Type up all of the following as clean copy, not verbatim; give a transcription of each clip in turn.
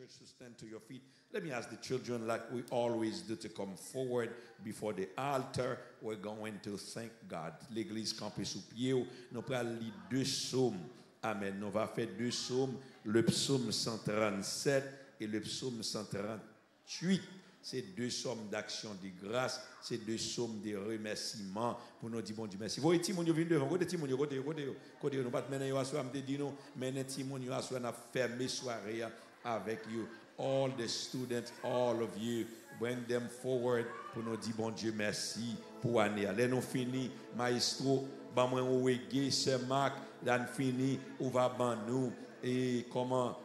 church to stand to your feet. Let me ask the children, like we always do, to come forward before the altar. We're going to thank God. L'église campée sous pied. Nous allons lire 2 psaumes. Amen. Nous allons faire 2 psaumes. Le psaume 137 et le psaume 138. C'est 2 psaumes d'action de grâce. C'est 2 psaumes de remerciement pour nous dire bon Dieu merci. Vous voyez, Timonio vient devant. Côté Timonio, côté. Nous pas maintenant à soir, me dit non, maintenant Timonio à soir n'a fermé soirée avec you. All the students, all of you, bring them forward pour nous dire bon Dieu merci pour année. Allez nous fini, maestro, ba moi ouégué, c'est Marc, dan fini, ou va ban nous et comment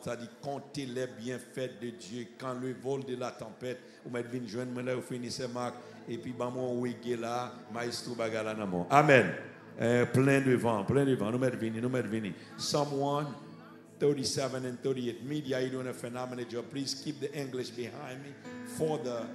ça dit compter les bienfaits de Dieu quand le vol de la tempête ou mettre vinn joindre moi là ou fini c'est Marc et puis ba moi ouégué là, maestro bagala nan. Amen. Plein de vent, nous mettre vini. Someone 37 and 38. Media, you're doing a phenomenal job. Please keep the English behind me for the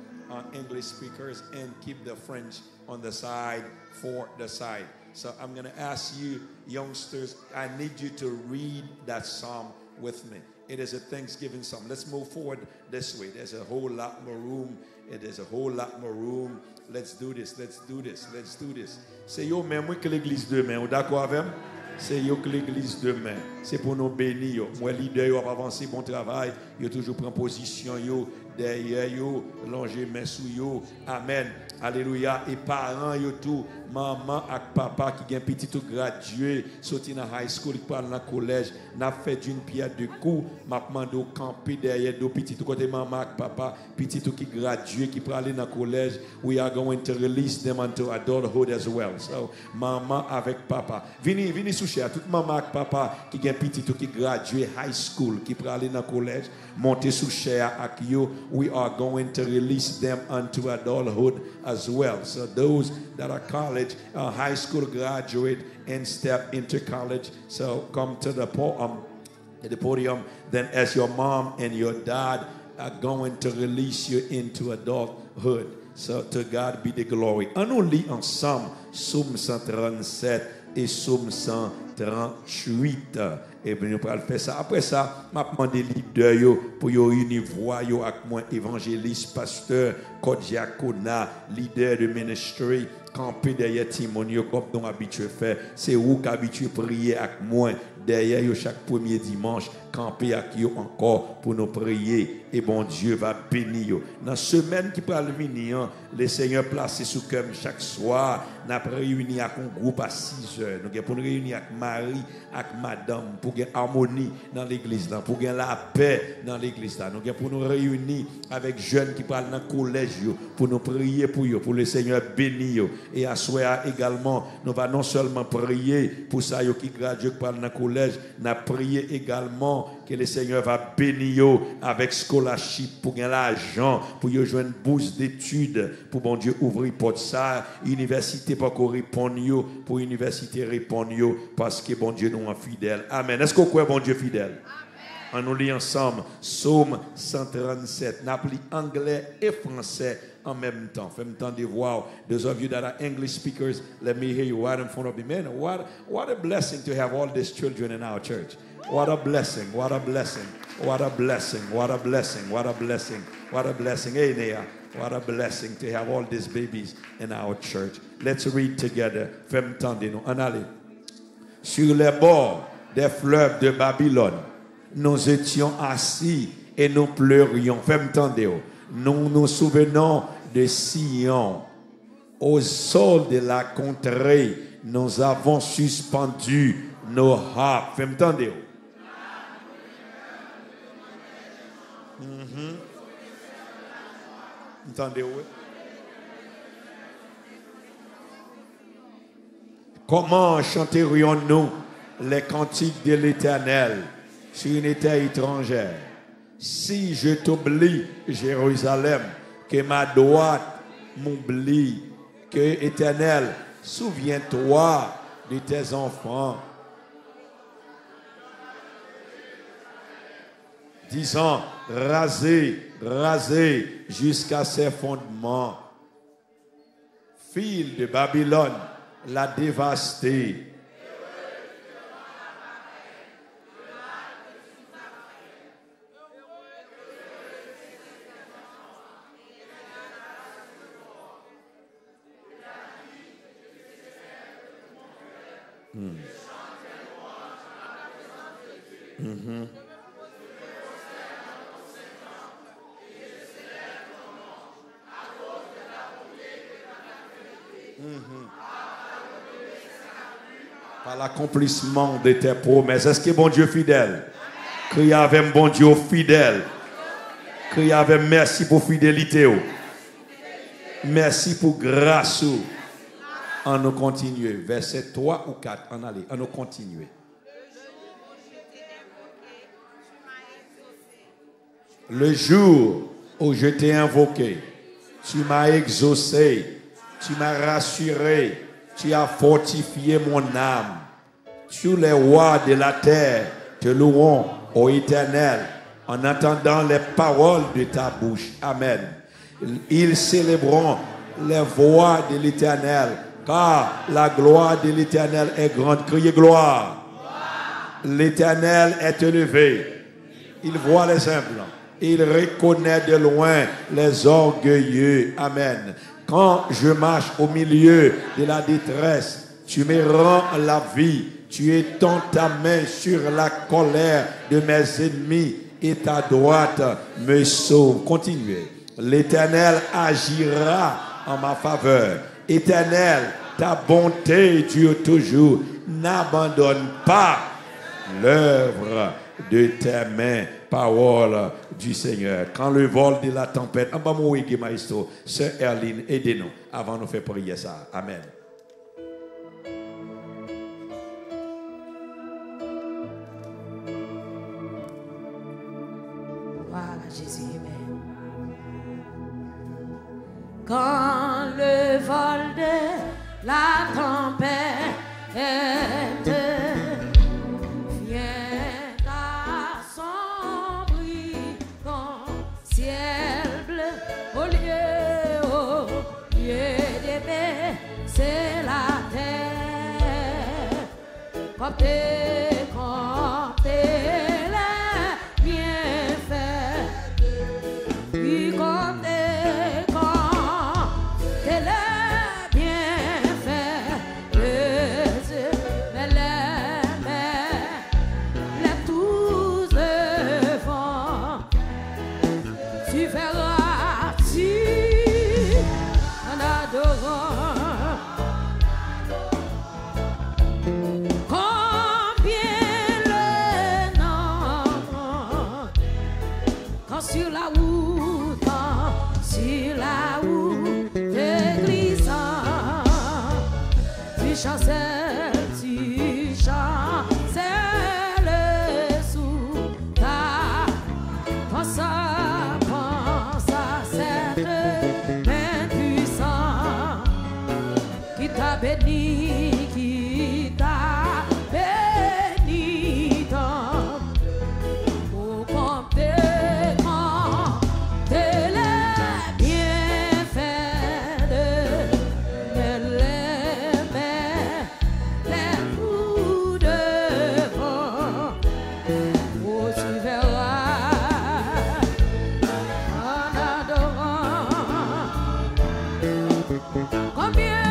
English speakers and keep the French on the side for the side. So I'm going to ask you, youngsters, I need you to read that psalm with me. It is a Thanksgiving psalm. Let's move forward this way. There's a whole lot more room. Let's do this. C'est yo même que l'église demain. Vous d'accord avec moi? C'est yo que l'église demain. C'est pour nous bénir. Moi leader yo a avancé bon travail, yo toujours prend position yo derrière yo, longer main sous yo. Amen. Alléluia. Et parents yo tout, maman ak papa qui gen petit tout gradué, sorti dans high school, qui parle dans collège, n'a fait d'une pierre deux coups, m'a demandé au camper derrière do petit tout côté maman ak papa, petit tout qui gradué qui peut aller dans collège, we are going to release them into adulthood as well. So maman avec papa. Vini sous cher, toute maman ak papa qui gen petit tout qui gradué high school, qui peut aller dans collège, monter sous cher ak yo, we are going to release them unto adulthood as well. So those that are college, high school graduate and step into college, so come to the podium. Then as your mom and your dad are going to release you into adulthood. So to God be the glory. On nous lit ensemble Psaume 137 et Psaume 138. Et bien nous allons faire ça. Après ça, je vais demander leader pour unir voix yo avec moi, évangéliste, pasteur, code diaconat, leader de ministry, camper derrière Timonio comme nous habitué faire. C'est où qu'habitué prier avec moi derrière yo chaque premier dimanche, camper avec yo encore pour nous prier. Et bon Dieu va bénir yo. Dans la semaine qui va venir, le Seigneur placé sous cœur chaque soir, nous avons réuni avec un groupe à 6 heures. Nous avons réuni avec Marie, avec Madame, pour gagner harmonie dans l'église, pour gagner la paix dans l'église. Nous avons pour nous réunir avec jeunes qui parlent dans le collège, pour nous prier pour eux, pour le Seigneur bénir. Et à soir également, nous allons non seulement prier pour ça qui graduent, qui parlent dans le collège, nous allons prier également que le Seigneur va bénir avec scholarship pour gagner l'argent, pour y jouer une bourse d'études, pour bon Dieu ouvrir porte ça, université pas qu'on répondre, pour université répondre, parce que bon Dieu nous est fidèle. Amen. Est-ce qu'on croit bon Dieu fidèle? Amen. On nous lit ensemble Psaume 137. Nous appelons anglais et français en même temps. Fais-moi temps de voir. Those of you that are English speakers, let me hear you right in front of me. Man, what a blessing to have all these children in our church. What a blessing, what a blessing, what a blessing, what a blessing, what a blessing, what a blessing. Hey, Nea, what a blessing to have all these babies in our church. Let's read together. Fais-moi temps de nous. En aller. Sur les bords des fleuves de Babylone, nous étions assis et nous pleurions. Fais-moi temps de nous. Nous nous souvenons de Sion. Au sol de la contrée, nous avons suspendu nos harpes. Fais-moi temps de nous. Entendez-vous? Comment chanterions-nous les cantiques de l'Éternel sur une terre étrangère? Si je t'oublie, Jérusalem, que ma droite m'oublie, que Éternel, souviens-toi de tes enfants. Disant, rasez, rasez jusqu'à ses fondements. Fil de Babylone l'a dévasté. Par l'accomplissement de tes promesses. Est-ce que bon Dieu fidèle? Criez avec bon Dieu fidèle. Criez avec merci pour fidélité. Merci pour grâce. On nous continue. Verset 3 ou 4. On allait. On nous continue. Le jour où je t'ai invoqué, tu m'as exaucé, tu m'as rassuré, tu as fortifié mon âme. Tous les rois de la terre te loueront, ô Éternel, en entendant les paroles de ta bouche. Amen. Ils célébreront les voix de l'Éternel, car la gloire de l'Éternel est grande. Criez gloire. L'Éternel est élevé. Il voit les humbles. Il reconnaît de loin les orgueilleux. Amen. Quand je marche au milieu de la détresse, tu me rends la vie. Tu étends ta main sur la colère de mes ennemis et ta droite me sauve. Continuez. L'Éternel agira en ma faveur. Éternel, ta bonté dure toujours. N'abandonne pas l'œuvre de tes mains. Parole du Seigneur. Quand le vol de la tempête, Sœur Erline, aidez-nous avant de faire prier ça. Amen. Voilà, Jésus. Quand le vol de la tempête c'est la terre. Quand t'es les bienfaits, puis quand t'es les bienfaits, mais les tous devant, tu verras en adorant. Sur la route, t'es glissant, tu chancelles sous ta pense à cette main puissante qui t'a béni, tant. Oh, comme Combien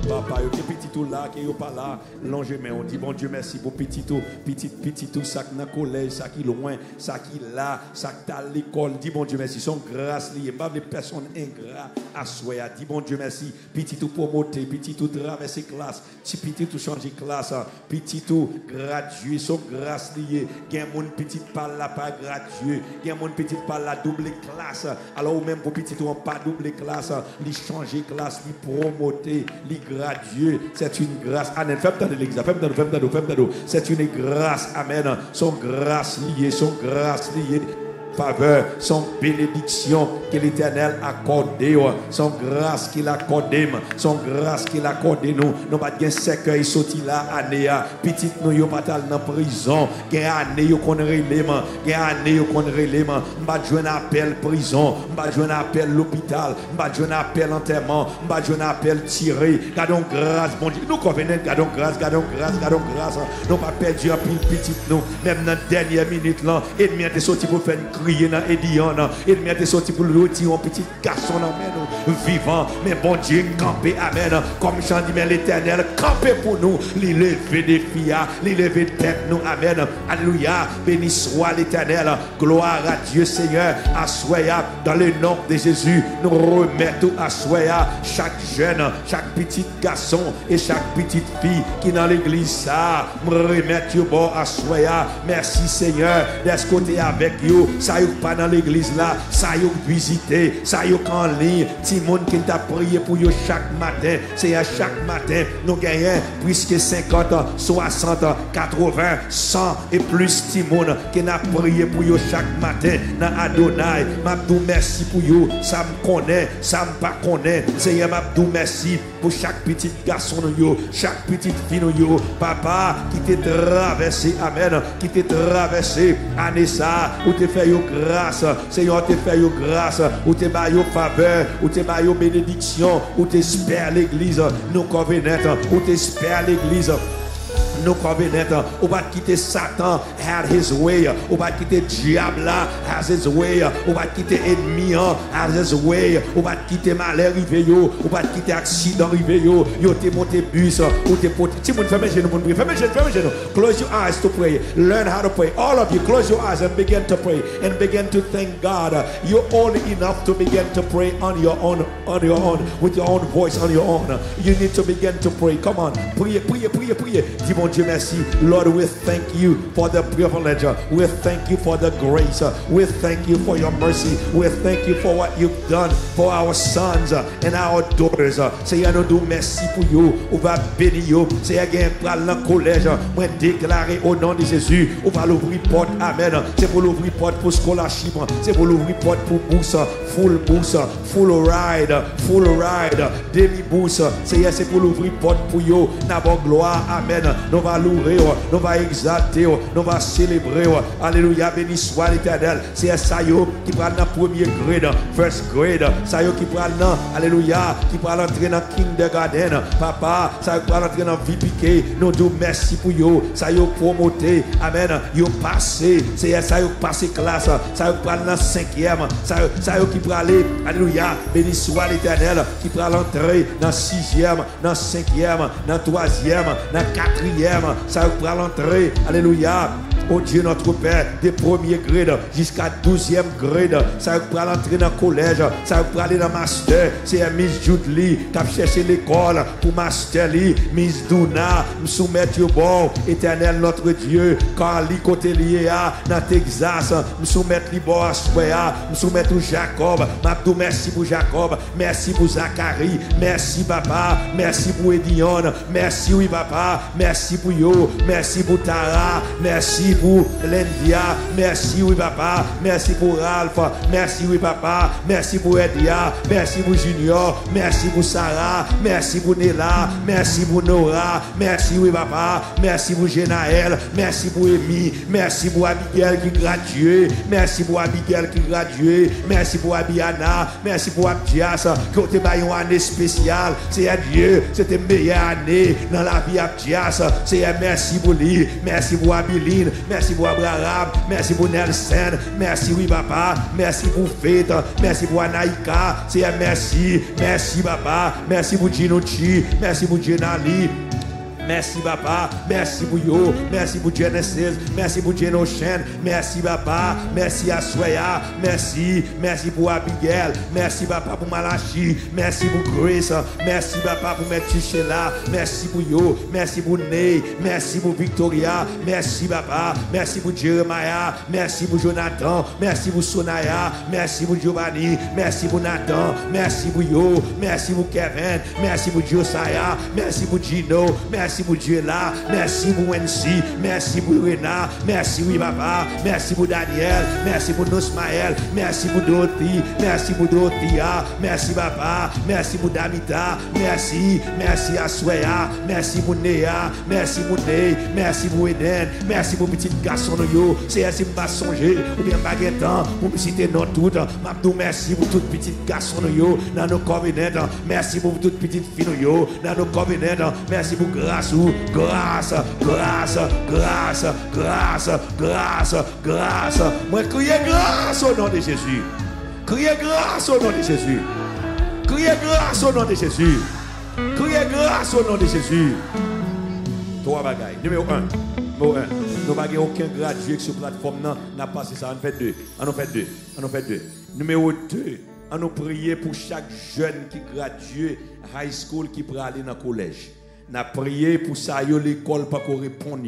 Papa, yo, petit tout là, qui est pas là, longe mais on dit bon Dieu merci pour petit tout, ça qui dans collège, ça qui loin, ça qui là, ça qui à l'école, dis bon Dieu merci, son grâce liée, pas des personnes ingrats à souhait, dis bon Dieu merci, petit tout promoter, petit tout traverser classe, petit tout changer classe, petit tout graduer, son grâce liée, gain mon petit par là pas graduer, gain mon petit par là double classe, alors même pour petit tout pas double classe, li changer classe, li promoter, li graduer, c'est une grâce. Amen. Fais-moi de l'examen, fais-moi. C'est une grâce. Amen. Son grâce liée, faveur, son bénédiction que l'Éternel accorde, son grâce qu'il accorde, son grâce qu'il accorde nous. Nous pas de cercueil sorti là année, petit nous yo pas dans prison, gain année yo qu'on relèvement, gain année yo qu'on relèvement, pas joindre appel prison, pas joindre appel l'hôpital, pas joindre appel enterrement, pas joindre appel tiré. Gardons grâce bon Dieu. Nous convenons gardons grâce. Nous pas perdu un petit nous, même dans dernière minute là, ennemi est sorti pour faire crier dans Edion, ennemi est sorti pour le retirer un petit garçon dans nous vivant, mais bon Dieu campé, amen. Comme Jean dit, mais l'Éternel campé pour nous, il lever des filles, il lever tête nous, amen. Alléluia, béni soit l'Éternel, gloire à Dieu Seigneur, assoya dans le nom de Jésus, nous remettons assoya chaque jeune, chaque petit garçon et chaque petite fille qui dans l'église ça, me remettre bon assoya. Merci Seigneur d'être côté avec vous, ça y pas dans l'église là, ça y visiter, ça y en ligne, petit monde qui t'a prié pour vous chaque matin, c'est à chaque matin nous gagnons puisque 50, 60, 80, 100 et plus petit monde qui n'a prié pour vous chaque matin dans Adonai. M'abdou merci pour vous, ça me connaît, ça me pas connaît. Seigneur m'abdou merci pour chaque petit garçon nous, chaque petite fille nous, papa qui t'a traversé, amen, qui t'a traversé année ça, ou te fait grâce, Seigneur te fait grâce, ou te fait faveur, ou te fait bénédiction, ou t'espère l'église, nous convenons, ou t'espère l'église. Nous convenons, on va quitter Satan, had his way, on va quitter diable là, has his way, on va quitter ennemi, has his way, on va quitter malheur rivé, on va quitter accident rivé, yo te monté bus, ou te porté. Si vous fermez les genoux, close your eyes to pray, learn how to pray. All of you, close your eyes and begin to pray and begin to thank God. You're only enough to begin to pray on your own, with your own voice, on your own. You need to begin to pray. Come on, pray. Dis mon Dieu merci. Lord, we thank you for the privilege. We thank you for the grace. We thank you for your mercy. We thank you for what you've done for our sons and our daughters. Seigneur, nous disons merci pour vous. On va bénir vous. Seigneur, pour le collège, moi déclarer au nom de Jésus, on va l'ouvrir porte. Amen. C'est pour l'ouvrir porte pour scholarship. C'est pour l'ouvrir porte pour bourse, full ride, demi bourse. Seigneur, c'est pour l'ouvrir porte pour vous. D'abord gloire. Amen. Nous va louer, nous va exalter, nous va célébrer. Alléluia, béni soit l'Éternel. C'est ça qui prend dans premier grade, first grade. Ça qui prend dans, alléluia, qui prend entrer dans kindergarten. Papa, ça qui prend entrer dans VPK. Nous disons merci pour vous. Ça y promoté. Amen. Vous passé. C'est ça qui passé classe. Ça qui prend dans 5e. Ça qui prend aller, alléluia, béni soit l'Éternel. Qui prend entrer dans 6e, dans 5e, dans 3e, dans 4e, ça va l'entrée, alléluia, oh Dieu notre Père, des premiers grades jusqu'à 12e grade, ça va l'entrer dans le collège, ça va aller dans le master, c'est Miss Judley qui a cherché l'école pour master, Miss Duna, nous soumettons au bon, éternel notre Dieu, car li côté lié dans Texas, nous soumettons les bon à Soya, nous soumettons Jacob, Mabdou merci pour Jacob, merci pour Zacharie, merci papa, merci pour Edion, merci oui papa, merci pour yo, merci pour Tara, merci pour Lendia, merci oui papa, merci pour Ralph, merci oui papa, merci pour Edia, merci pour Junior, merci pour Sarah, merci pour Nela, merci pour Nora, merci oui papa, merci pour Genaël, merci pour Amy, merci pour Abigail qui gradué, merci pour Abigail qui gradué, merci pour Abiana, merci pour Abdias qui ont été une année spéciale, c'est à Dieu, c'était meilleure année dans la vie Abdias, c'est merci pour lui, merci pour Abiline, merci pour Abraham, merci pour Nelson, merci oui papa, merci pour Fête, merci pour Anaïka, c'est merci, merci papa, merci pour Ginucci, merci pour Jenali. Merci papa, merci pour yo, merci pour Genesis, merci pour Genoshen, merci papa, merci à Soya, merci pour Abigail, merci papa pour Malachi, merci pour Grace, merci papa pour Methuselah, merci pour yo, merci pour Ney, merci pour Victoria, merci papa, merci pour Jeremiah, merci pour Jonathan, merci pour Sonaya, merci pour Giovanni, merci pour Nathan, merci pour yo, merci pour Kevin, merci pour Josiah, merci pour Gino, merci pour Dieu là, merci pour Wensi, merci pour Rena, merci oui papa, merci pour Daniel, merci pour Nosmaël, merci pour Dorothy, merci pour Dorothea, merci papa, merci pour Damita, merci à Soya, merci pour Néa, merci pour Ney, merci pour Eden, merci pour petit garçon yo, c'est ainsi que m'a songé, ou bien Maguetan, pour me citer non tout, m'abdou merci pour tout petit garçon yo, dans nos covenants, merci pour toute petite fille yo, dans nos covenants, merci pour grâce. Grâce. Moi, criez grâce au nom de Jésus. Criez grâce au nom de Jésus. Criez grâce au nom de Jésus. Criez grâce au nom de Jésus. Trois bagailles. Numéro 1. Nous n'avons aucun gradué sur la plateforme. On a passé ça. On fait deux. Numéro 2. On nous prier pour chaque jeune qui gradue high school qui peut aller dans le collège. N'a prié pour ça, l'école pas qu'on réponde.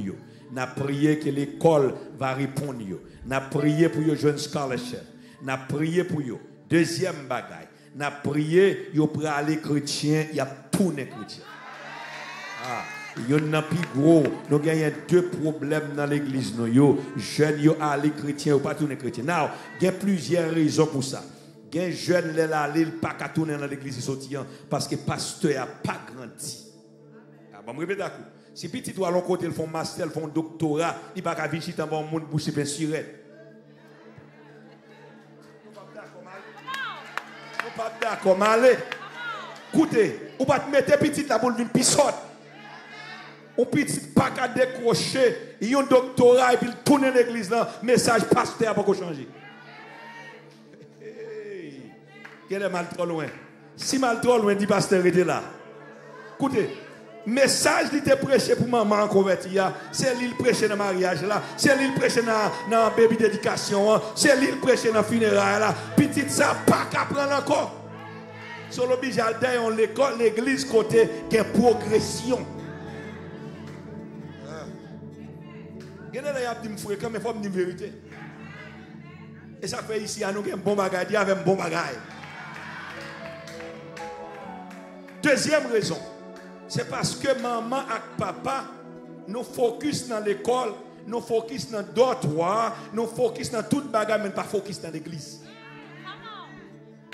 N'a prié que l'école va répondre. N'a prié pour les jeunes scholarship. N'a prié pour eux. Deuxième bagaille. N'a prié pour aller chrétien, il y a tout les chrétiens. Il y a plus gros. Nous avons deux problèmes dans l'église. Jeunes, ils aller chrétiens ou pas tous les chrétiens. Now, il y a plusieurs raisons pour ça. Il y a un jeune qui n'est pas qu'à tourner dans l'église parce que le pasteur n'a pas grandi. Je me répète d'accord. Si petit toi l'on côté ils font master, ils font doctorat, il pas qu'à venir dans bon monde boucher bien surette. On pas d'accord malé. Écoutez, on va te mettre petit là pour venir pissote. On petit pas qu'à décrocher, il y a un doctorat et puis tourner l'église là, message pasteur pour changer. Quel est mal trop loin. Si mal trop loin dit pasteur était là. Écoutez, message qui était prêché pour maman en converti, c'est lui prêché dans le mariage là, c'est lui prêché dans la baby d'éducation, c'est lui prêché dans le funérail là. Petit ça pas qu'à prendre encore. Sur le bijardin, on l'école, l'église côté qui est progression. Regardez là, il me faut quand même faut me dire vérité. Et ça fait ici à nous un bon bagage, avec un bon bagage. Deuxième raison. C'est parce que maman et papa nous focus dans l'école, nous focus dans le dortoir, nous focus dans toute bagarre, mais pas focus dans l'église.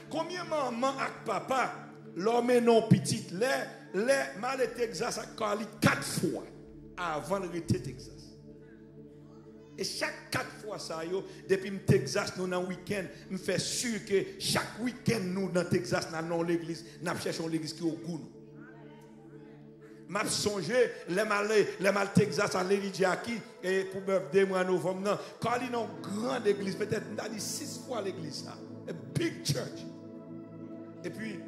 Combien maman et papa, l'homme non petit, les mal de Texas a calé 4 fois avant de rester Texas. Et chaque 4 fois ça, depuis le Texas, nous dans le week-end, je fais sûr que chaque week-end, nous dans Texas, dans l'église, nous cherchons l'église qui est au goût. M'a songé les mal Texas à Jackie et pour birthday mois novembre quand il a une grande église peut-être on a dit 6 fois l'église ça a big church et puis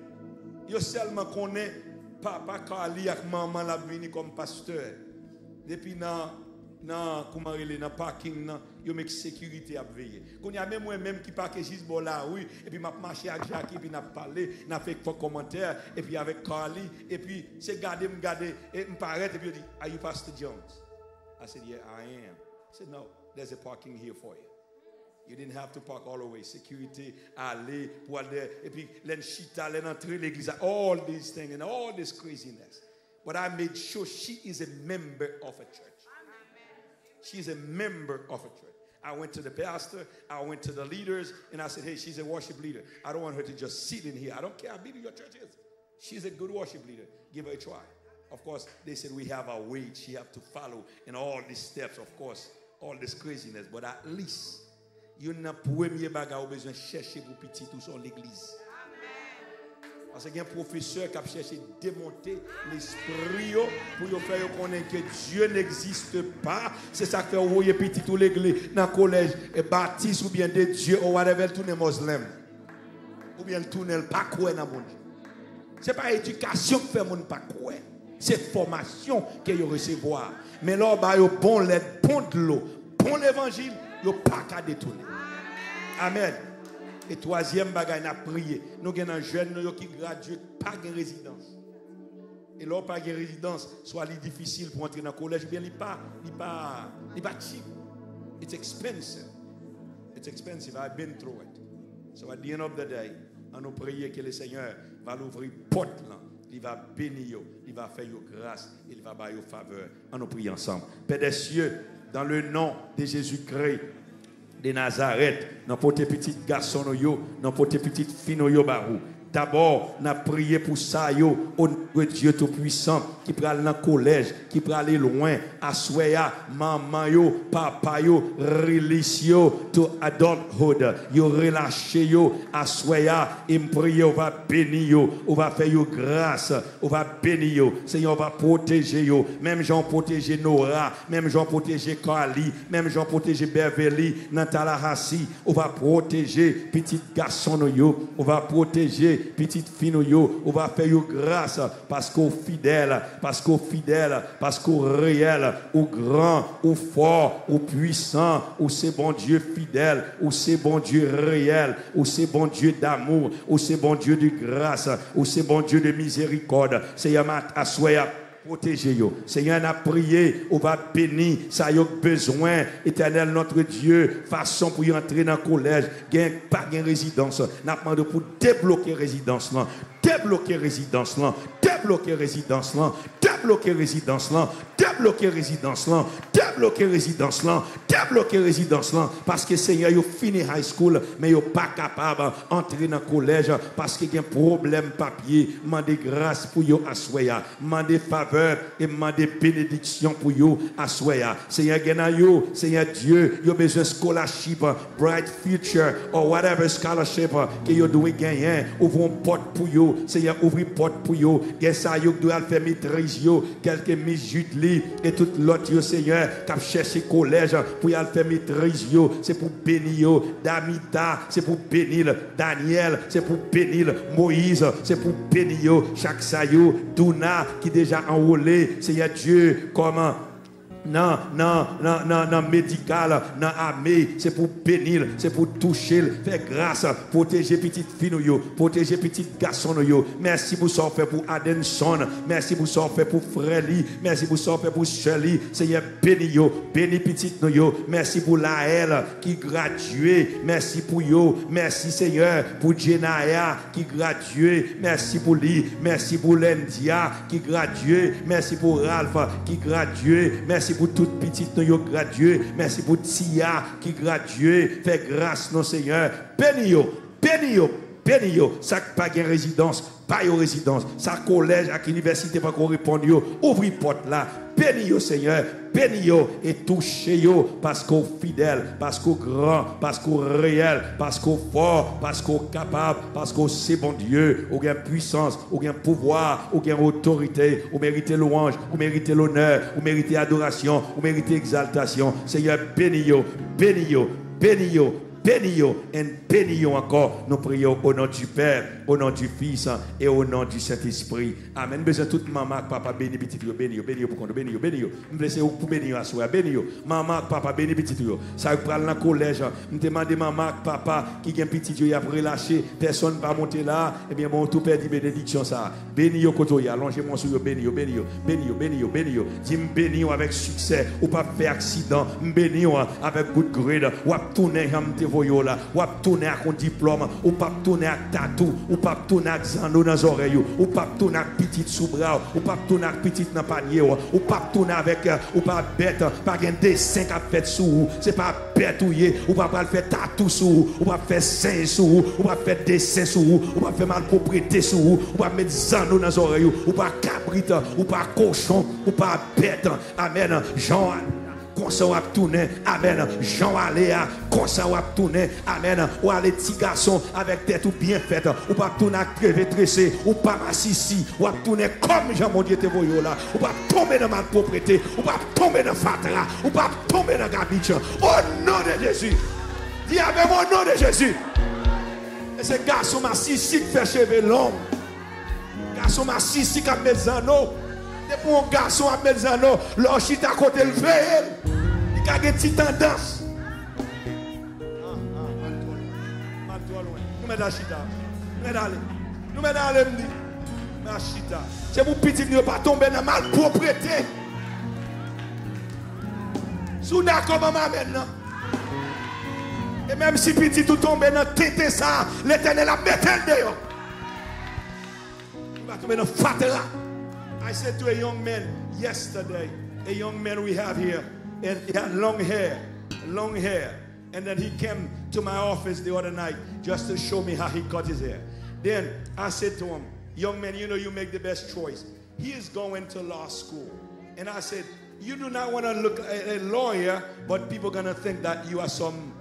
yo seulement connaît papa Kali avec maman la venir comme pasteur depuis dans comment relé dans parking yo met sécurité à veiller qu'on y a même moi même qui parque juste bon là oui et puis m'a marché avec Jackie puis n'a parlé n'a fait quelques commentaires et puis avec Carly et puis c'est garder et me paraît et puis il dit are you Pastor Jones? I said yeah I am. He said no there's a parking here for you. You didn't have to park all the way. Sécurité, aller, pour aller, et puis l'enchita, l'entrée l'église, all these things and all this craziness. But I made sure she is a member of a church. She's a member of a church. I went to the pastor, I went to the leaders, and I said, hey, she's a worship leader. I don't want her to just sit in here. I don't care how big your church is. She's a good worship leader. Give her a try. Of course, they said we have a way she have to follow in all these steps, of course, all this craziness. But at least, you n'as premier bagage besoin chercher pour petit tout sur l'église. Parce qu'il y a un professeur qui a cherché à démonter l'esprit pour faire connaître que Dieu n'existe pas. C'est ça que vous voyez petit tout l'église dans le collège et baptiste ou bien de Dieu ou whatever tout les musulmans. Ou bien tout n'est pas quoi dans le monde. Ce n'est pas l'éducation qui fait le monde pas quoi. C'est formation que vous recevoir. Mais là, il y a bon l'aide, bon de l'eau, bon l'évangile, il n'y a pas qu'à détourner. Amen. Et troisième bagage, nous avons prié. Nous avons un jeune qui gradué, pas de résidence. Et là, pas de résidence, soit difficile pour entrer dans le collège, bien, il n'est pas cheap. It's expensive. It's expensive. I've been through it. So at the end of the day, on nous prier que le Seigneur va l'ouvrir porte là. Il va bénir, il va faire grâce, il va faire faveur. On nous prie ensemble. Père des cieux, dans le nom de Jésus-Christ de Nazareth, dans notre petit garçon, dans notre petite fille, barou. D'abord, on a prié pour ça, au Dieu Tout-Puissant, qui prend dans le collège, qui prend aller loin, assoya, maman, papa, release to adulthood, relâché, assoya, et prier, on va bénir, on va faire grâce, on va bénir, Seigneur, on va protéger, même Jean protéger Nora, même Jean protéger Carly, même Jean protéger Beverly, Natalahassi, on va protéger petit garçon, on va protéger petite fille, on va faire grâce parce qu'au fidèle, parce qu'au réel, au grand, au fort, au puissant, où c'est bon Dieu fidèle, où c'est bon Dieu réel, où c'est bon Dieu d'amour, où c'est bon Dieu de grâce, où c'est bon Dieu de miséricorde. Seigneur, assoya. Protégez-vous. Seigneur, a prié, on va bénir, ça y a besoin, éternel notre Dieu, façon pour y entrer dans le collège, pas de résidence. N'a demandé pour débloquer résidence là, débloquer résidence là, débloquer résidence là, débloquer résidence là, débloquer résidence là, débloquer résidence là, débloquer résidence là, parce que Seigneur, il fini high school, mais il pas capable d'entrer dans le collège parce qu'il y a un problème papier, mandez grâce pour vous assoya, mandez faveur et mandez bénédiction pour vous assoya. Seigneur, Seigneur Dieu, il a besoin de scholarship, bright future, or whatever scholarship que vous devez gagner, ouvrez une porte pour vous, Seigneur, ouvrez une porte pour vous, et ça, vous devez faire maîtrise, quelques minutes, et tout l'autre, Seigneur, qui a cherché collège pour y faire maîtrise, c'est pour bénir Damita, c'est pour bénir Daniel, c'est pour bénir Moïse, c'est pour bénir chaque saillot, Douna, qui déjà enrôlé, Seigneur Dieu, comment non, médical, non, armé, c'est pour bénir, c'est pour toucher, faire grâce, protéger petite fille, protéger petit garçon. Merci pour ça fait pour Adenson, merci pour ça fait pour Frélie, merci pour ça fait pour Shirley, Seigneur, bénis petite nous, merci pour Laël qui gradué, merci pour yo, merci Seigneur pour Jenaya qui gradué, merci pour lui, merci pour Lendia qui gradué, merci pour Ralph qui gradué, merci pour toute petite nous gradué, merci pour Tia qui gradué, fais grâce non Seigneur, bénis ça pas de résidence, pas de résidence, ça collège à l'université pas qu'on répondre, ouvre porte là, bénis Seigneur, bénis et touchez parce qu'au fidèle, parce qu'au grand, parce qu'au réel, parce qu'au fort, parce qu'au capable, parce qu'au c'est bon Dieu, au gain puissance, au gain pouvoir, au gain autorité, au mérite louange, au mérite l'honneur, au mérite adoration, au mérite exaltation. Seigneur, bénis et bénis encore. Nous prions au nom du Père, au nom du Fils et au nom du Saint-Esprit. Amen. Besoin toute maman, papa, bénis petit yo, bénis pour qu'on bénis. Nous laissons pour bénir à soi, bénis. Maman, papa, bénis petit yo. Ça prend dans le collège. Nous demandons maman, papa, qui a petit yo, il a relâché, personne va monter là. Eh bien, bon, tout père dit bénédiction ça. Bénis yo koto ya, allongez-moi sur yo, bénis. Dis bénis avec succès, ou pas faire accident, bénis avec good grade, ou pas tourner voyola, ou pas tourner avec un diplôme, ou pas tourner avec tatou, ou pas tourner avec zano dans les oreilles, ou pas tourner avec petite sous bras, ou pas tourner avec petite dans panier, ou pas tourner avec, ou pas bête, pas un dessin qui a fait sous, c'est pas bête ou pas faire tatou sous, ou pas faire sein sous, ou pas faire dessin sous, ou pas faire malpropriété sous, ou pas mettre zano dans les oreilles, ou pas cabrit, ou pas cochon, ou pas bête. Amen. Jean consent à tourner. Amen. Jean Aléa comme ça, ou tourner, amen, ou aller petit garçon avec tête ou bien faite, ou pas tourner à crever tressé, ou pas massissi, ou tourner comme Jean mon Dieu te voyou là, ou pas tomber dans ma propriété, ou pas tomber dans fatra, ou pas tomber dans gabiche. Au nom de Jésus. Dis avec mon nom de Jésus. Et ce garçon massissi qui fait cheveux longs. Garçon massissi qui a mis des anneaux. Et pour un garçon à mettre des anneaux, l'orchite à côté le veille. Il a des petites tendances. Nous mettons la chita. Nous mettons la chita. C'est pour petit ne pas tomber dans la malpropreté. Sous d'accord, maman, maintenant. Et même si petit tout tombe dans tété ça, l'Éternel a mis dehors. Il va tomber dans fatera. I said to a young man yesterday, a young man we have here, and he had long hair. And then he came to my office the other night just to show me how he cut his hair. Then I said to him, young man, you know you make the best choice. He is going to law school. And I said, you do not want to look a lawyer, but people are going to think that you are some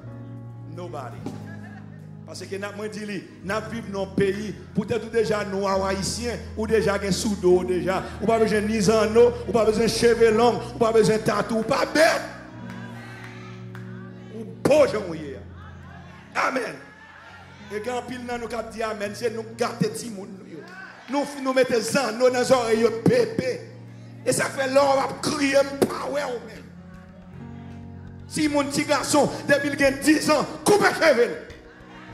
nobody. Parce que nous avons dit, nous vivons dans un pays, peut-être déjà nous haïtiens, ou déjà un soudo, déjà, ou pas besoin de nizano, ou pas besoin de cheveux longs, ou pas besoin de tatou, ou pas bête. Ou beau gens. Amen. Et quand pile nous cap dit amen, c'est nous gâter ti moun nous mettons zano dans les oreilles bébé. Et ça fait l'or à crier power ou même. Si mon petit garçon depuis qu'il a 10 ans, coupe cheveux.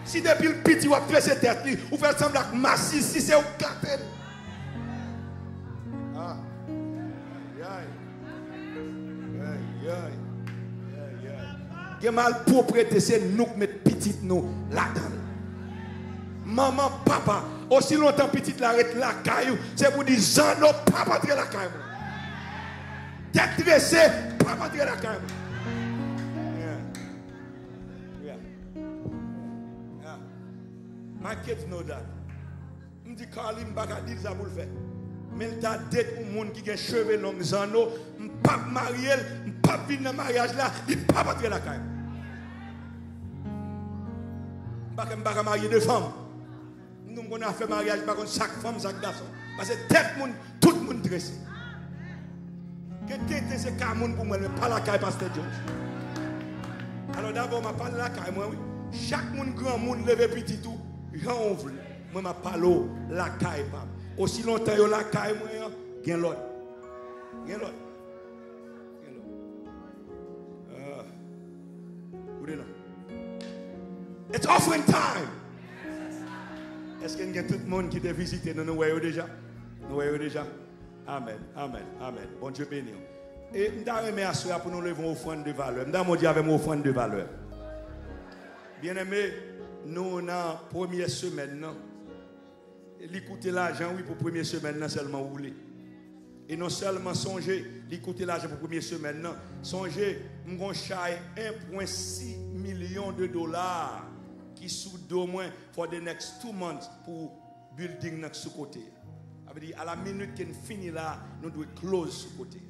Si depuis le petit ou a fait ses têtes, ou fait semblant que massif, si c'est au gâté. Ah. Il y a mal propriété, c'est nous qui mettons petit nous là-dedans. Maman, papa, aussi longtemps petit l'arrête la caillou, c'est pour dire Zano, papa tire la caillou. Tête dressée, papa tire la caillou. My kids know that. Je dis Carly, je ne vais pas dire ça pour le faire. Mais il t'a dit pour les gens qui ont des cheveux longs, je ne vais pas marier, je ne vais pas venir dans le mariage là, je ne vais pas rentrer la caille. Je ne vais pas marier deux femmes. Nous avons fait mariage, par contre, chaque femme, chaque garçon. Parce que tout le monde dressé. Quelqu'un c'est Cameroun pour moi, mais pas la caille, Pasteur George. Alors d'abord, je parle de la caille, moi, oui. Chaque monde, grand monde, levé petit tout. J'en veux. Moi, je parle de la caille. Aussi longtemps que la caille, moi, il y a l'autre. Il y a l'autre. It's offering time. Est-ce qu'il y a tout le monde qui t'a visité? Nous voyons déjà. Nous voyons déjà. Amen. Amen. Amen. Bon Dieu béni. Et nous avons aimé assurer pour nous lever une offrande de valeur. Nous avons dit avec une offrande de valeur. Bien aimé, nous, dans la première semaine, l'écouter l'argent, oui, pour la première semaine, seulement rouler. Et non seulement songer, l'écouter l'argent pour la première semaine, songer, nous avons chargé 1,6 million de dollars qui sont d'au moins for the next 2 months pour building notre sous-côté. À la minute qu'on finit là, nous devons close sous-côté.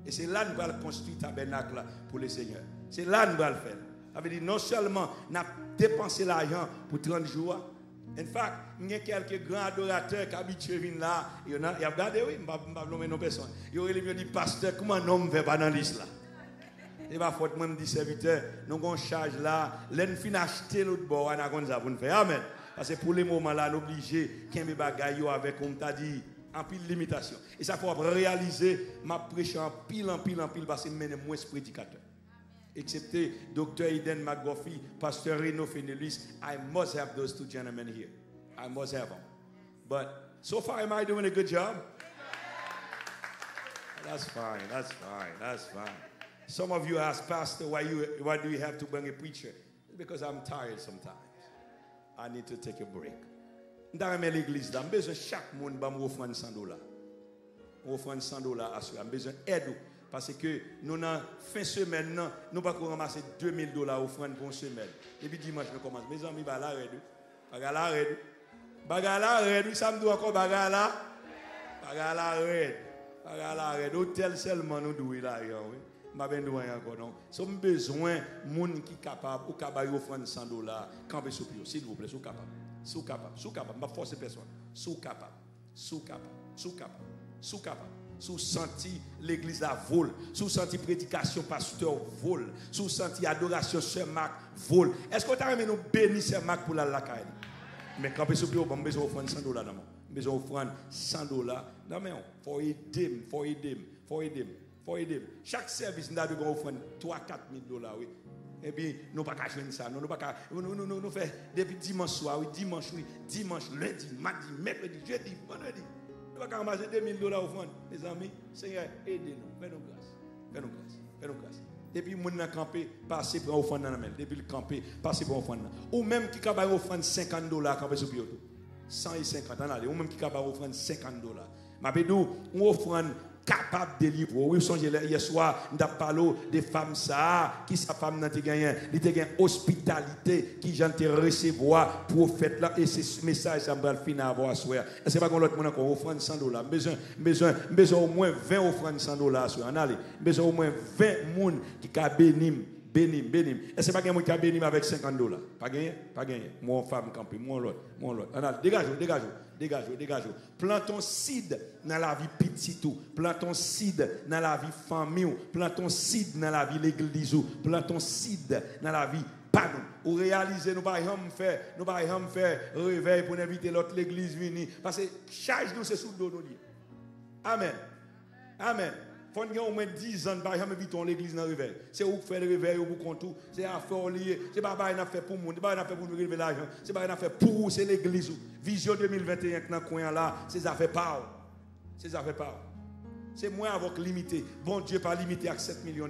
Et c'est là que nous allons construire le tabernacle pour le Seigneur. C'est là que nous allons le faire. Ça veut dire non seulement nous avons dépensé l'argent pour 30 jours. En fait, il y a quelques grands adorateurs qui habitent là. Il y a regardé, oui, je ne vais pas nommer nos personnes. Il y a dit, pasteur, comment un homme ne va pas dans la liste là? Et bien, il faut que je dise, serviteur, nous avons charge là. L'un fin acheter l'autre bord, on a comme ça pour nous faire. Amen. Parce que pour les moments là, nous sommes obligés qu'il y ait des bagailles avec, comme tu as dit, en pile limitation. Et ça, il faut réaliser, ma prêche en pile, parce que je suis moins prédicateur. Excepté Dr. Eden McGuffey, Pastor Reno Fenelis, I must have those two gentlemen here. I must have them. But so far, am I doing a good job? That's fine. Some of you ask, Pastor, why do you have to bring a preacher? It's because I'm tired sometimes. I need to take a break. Dans l'église, j'ai besoin de chaque monde qui m'offre $100. M'offre $100 à soi. J'ai besoin d'aide. Parce que nous, dans fin semaine, nous ne pouvons pas ramasser $2,000 offrande pour une semaine. Et puis dimanche, nous commençons. Mes amis, bagarre, ça me doit encore bagarre. Hôtel seulement nous doit là. Je ne vais pas encore. Non. Si vous avez besoin de gens qui sont capables, ou capable offrir $100, campez sur pied, s'il vous plaît, si vous capable. Si vous capable, si vous capable, je ne vais pas forcer personne. Si vous capable, si vous capable, si vous capable, si vous capable. Si vous sentez l'église à vol, si vous sentez prédication pasteur vol, si vous sentez adoration Sœur Marc vol. Est-ce que vous avez nous béni Sœur Marc pour la lacaille? Mais quand vous avez besoin d'offrir $100 dans mon, besoin d'offrir $100 dans mon, faut aider, faut aider, faut aider, faut aider. Chaque service nous a besoin d'offrir $3-4 000 oui. Et puis nous pas jouer ça, nous pas nous fait depuis dimanche soir, oui, dimanche, lundi, mardi, mercredi, jeudi, vendredi. Nous pas ramasser $2 000 offrande. Mes amis, Seigneur, aidez-nous, fais-nous grâce. Fais-nous grâce. Fais-nous grâce. Depuis que nous avons campé, passez pour offrande dans la main. Depuis le campé, passez pour offrande. Ou même qui capable offrande $50 camper sur pied. 150 ou même qui capable offrande $50. Ma bédou, on offrande capable de livrer. Oui, songez hier soir, nous avons parlé des femmes ça, qui sa femme n'a pas gagné, il a gagné hospitalité qui j'en te recevoir prophète là et ce message ça va finir à voir soir. Et c'est pas qu'on l'autre monde encore offrande $100. Besoin au moins 20 offrandes $100 sur en aller. Besoin au moins 20 moun qui ka bénim. Et c'est pas quelqu'un qui a béni avec $50. Pas gagné. Moi femme campé, moi l'autre. Dégage. Plantons seed dans la vie petite tout. Plantons seed dans la vie famille. Plantons seed dans la vie l'église. Plantons seed dans la vie pas nous. Ou réaliser nous pas faire réveil pour inviter l'autre l'église venir parce que charge nous c'est sous le dos nous. Amen. Faut que au moins 10 ans par exemple inviter l'église dans réveil. C'est où faire le réveil ou pour compte tout, c'est affaire lié, c'est pas bail n'a fait pour monde, pas n'a fait pour nous révéler l'argent, c'est pas n'a fait pour c'est l'église. Vision 2021 dans coin là, c'est affaire pas. C'est moins avec limité. Bon Dieu pas limité à $7 millions.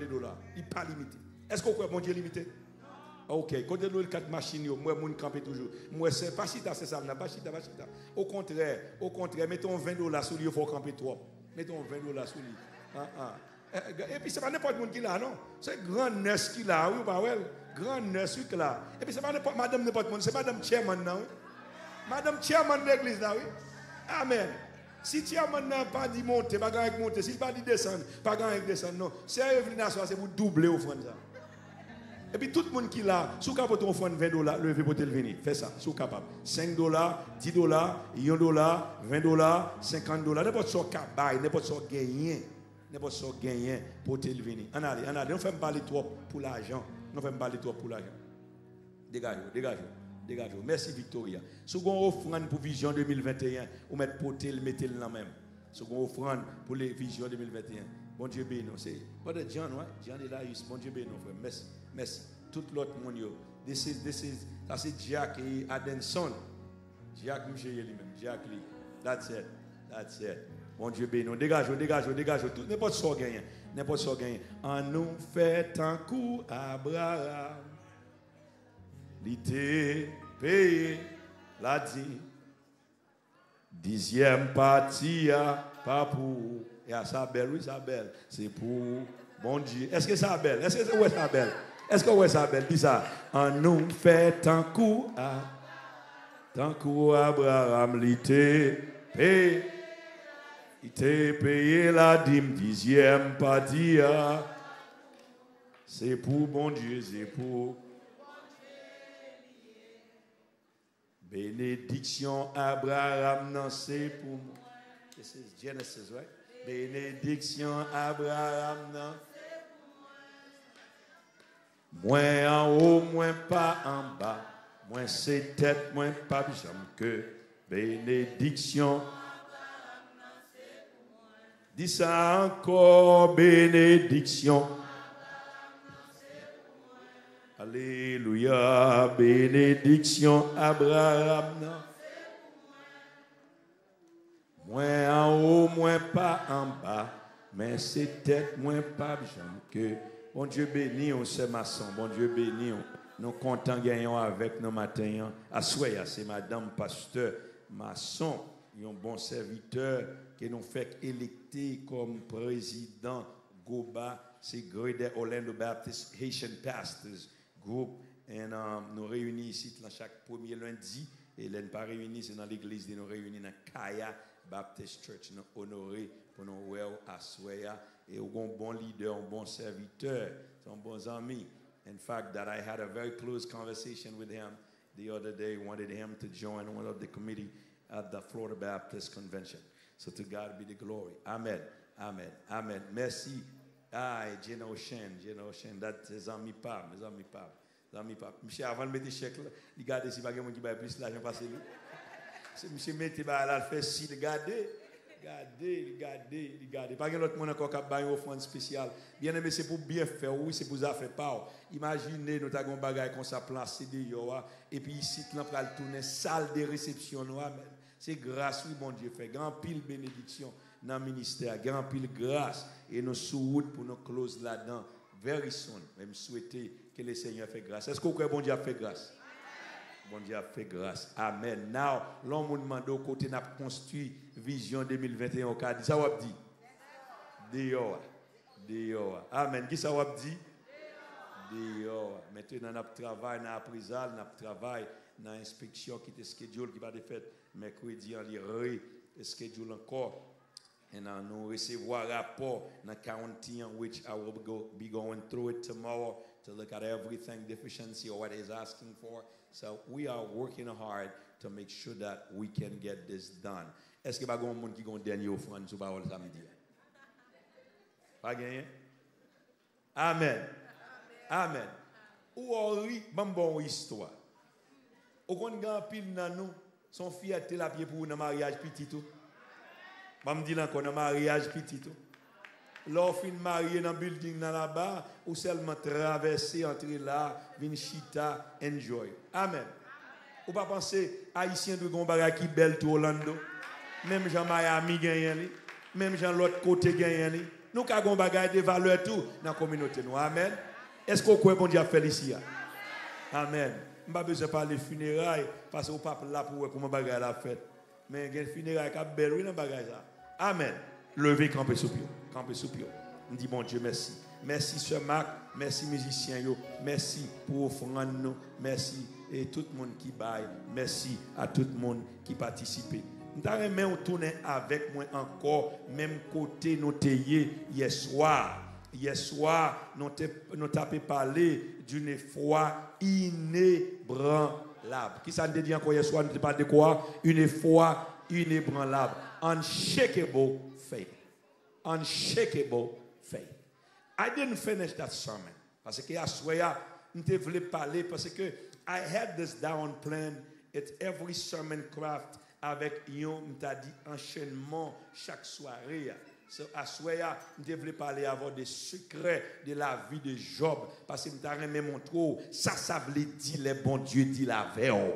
Il pas limité. Est-ce qu'on croit bon Dieu limité? OK, quand nous le 4 machines moi mon camper toujours. Moi c'est pas chita c'est ça, pas chita. Au contraire, mettons $20 sur lui, il faut camper trop. Mettons $20 sur lui. Et puis c'est pas n'importe qui là non, c'est grand nurse qui là, oui pas ouais, grand nurse qui là. Et puis c'est pas n'importe madame n'importe monde, c'est madame chairman là oui. Madame chairman de l'église là oui. Amen. Si chairman n'a pas dit monter, pas grand monter, s'il pas dit descendre, pas grand descendre non. C'est venir à c'est pour doubler offrande ça. Et puis tout le monde qui là, sous capable offrande $20, lever pour te venir. Fais ça, sous capable. $5, $10, $1, $20, $50, n'importe ce qu'on bail, n'importe ce qu'on gagne. N'importe ce qu'on gagne pour te venir. En allez, nous faisons parler trop pour l'argent. Dégage. Merci Victoria. Si vous avez offrande pour Vision 2021, vous mettez potel, mettez-le là même. Si vous avez offrande pour les Vision 2021, bon Dieu béni. C'est pas de Jean, Jean de la bon Dieu béni, frère. Merci. Tout l'autre monde, ça c'est Jack et Adenson. Jack Michel lui-même. Jack Lee. That's it. Bon Dieu béni. Dégage. Tout. N'importe ce qu'on gagne. En nous fait un coup Abraham. L'ité payé la dixième partie pas pour et à sa belle, oui sa belle, c'est pour bon Dieu. Est-ce que ça belle? Est-ce que ouais ça belle? Est-ce que ouais ça belle? Dis ça. En nous fait un coup Abraham l'ité payé. Il t'a payé la dîme, dixième partie. C'est pour bon Dieu, c'est pour bénédiction Abraham, non, c'est pour moi. This is Genesis, right? Bénédiction Abraham, non. Moins en haut, moins pas en bas. Moins c'est tête, moins pas jamais que bénédiction. Dis ça encore, bénédiction. Alléluia, bénédiction Abraham. Moins en haut, moins pas en bas, mais c'est tête, moins pas jamais que. Bon Dieu béni, on se maçon. Bon Dieu béni, nous comptons gagnons avec nos matins. Assoya, c'est madame pasteur maçon, un bon serviteur qui nous fait électer comme président Goba, c'est Greater Orlando Baptist Haitian Pastors Group. Et nous réunissons ici chaque premier lundi. Et nous pas réunis, c'est dans l'église de nous réunir dans Kaya Baptist Church. Nous honorer pour nous voir à Soya. et un bon leader, un bon serviteur, un bon ami. In fact, that I had a very close conversation with him the other day, wanted him to join one of the committee at the Florida Baptist Convention. So to God be the glory. Amen. Amen. Amen. Merci. Ah, Geno Shen, that's his ami Pam, Monsieur, avant de mettre le chèque, regardez si pas quelqu'un qui va plus l'argent passer lui. Monsieur mettez là, fait si, regardez. Pas l'autre monde encore qui a une offrande spéciale. Bien aimé, c'est pour bien faire, oui, c'est pour ça faire pas. Imaginez, nous avons un bagage comme ça placé dehors, et puis ici, nous allons tourner salle de réception. Amen. C'est grâce, oui, mon Dieu, fait grand pile bénédiction dans le ministère, grand pile grâce, et nous sous route pour nous close là-dedans, very soon. Même souhaiter que le Seigneur fait grâce. Est-ce que vous croyez bon Dieu a fait grâce? Bon Dieu a fait grâce. Amen. Now, l'homme nous demande au côté n'a construit Vision 2021 au cas. Ça va dire? Dehors. Amen. Qui ça va dire? Dehors. Maintenant, nous travaillons dans la prison, nous travaillons dans l'inspection qui était schedule, qui va être faite mercredi, en lirai, schedule encore. And nous recevoir rapport dans county on which I will be going through it tomorrow to look at everything deficiency or what is asking for. So we are working hard to make sure that we can get this done. Est-ce que pas grand monde qui gon dernier offrande sur parole samedi? Pas gagné? Amen. Amen. Ou ori bon histoire. Ou kon grand pile nan nous son fierté la pied pour un mariage petit tout. Je me dis encore un mariage petit. Lorsqu'on fin marié dans le building là-bas, ou seulement traverser, entrer là, venir chita, enjoy. Amen. Ou pas penser, Haïtien de Gombaga qui belle tout Orlando, même Jean Miami gagne, même Jean l'autre côté gagne. Nous avons des valeurs tout dans la communauté. Amen. Est-ce qu'on croit bon Dieu a fait ici? Amen. Je n'ai pas besoin de parler funérailles parce que le pape là pour comment bagaille la fête. Mais il y a des funérailles qui sont belles, oui, dans bagaille ça. Amen. Levez, campez sous pied. Campez sous pied. On dit bon Dieu merci. Merci Sœur Marc, merci musiciens yo, merci pour offrande nous, merci et tout le monde qui baille, merci à tout le monde qui participe. Nous avons tourné avec moi encore même côté nous hier soir. Hier soir, nous avons parlé d'une foi inébranlable. Qui ça nous dit encore hier soir? Nous avons parlé de quoi? Une foi inébranlable. Unshakable faith. Unshakable faith. I didn't finish that sermon. Parce que hier soir, nous voulons parler parce que I had this down plan. It's every sermon craft avec un enchaînement chaque soirée. So, à soya, je voulais parler avoir des secrets de la vie de Job. Parce que je voulais montrer ça veut dire les bons dieux dit la veille.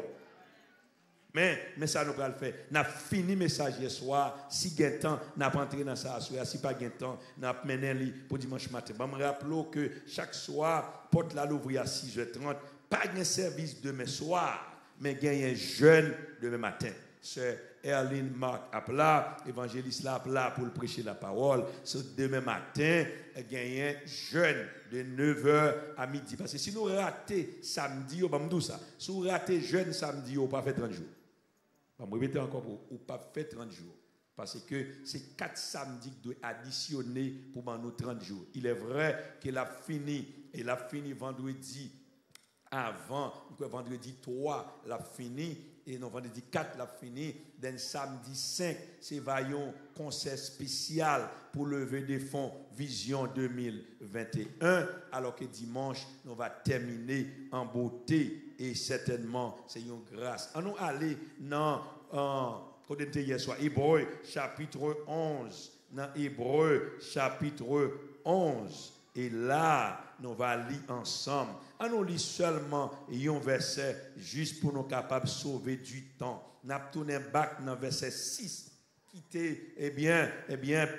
Mais ça nous va le faire. N'a fini le message hier soir. Si il y a temps, n'a pas entré dans ça soir. Si pas il y a temps, n'a mené pour dimanche matin. Je me rappelle que chaque soir, porte la l'ouvrir à 6h30. Pas de service demain soir, mais il y a un jeûne demain matin. Sœur Erline Marc appela, évangéliste là appela pour prêcher la parole. C'est demain matin, il y a un jeûne de 9h à midi. Parce que si nous ratons samedi, on va me dire ça. Si nous ratons jeûne samedi, on ne peut pas faire 30 jours. Je vais me répéter encore pour ne pas faire 30 jours. Parce que c'est 4 samedis qui doivent additionner pour nous 30 jours. Il est vrai qu'il a fini, vendredi avant, vendredi 3, il a fini. Et non, vendredi 4, la fini. Then samedi 5, c'est un concert spécial pour lever des fonds Vision 2021. Alors que dimanche, on va terminer en beauté. Et certainement, c'est une grâce. On va aller dans hier soir, Hébreu chapitre 11. Dans Hébreu chapitre 11. Et là, nous allons lire ensemble. On lit seulement un verset juste pour nous capables de sauver du temps. Nous allons tourner back dans verset 6 qui était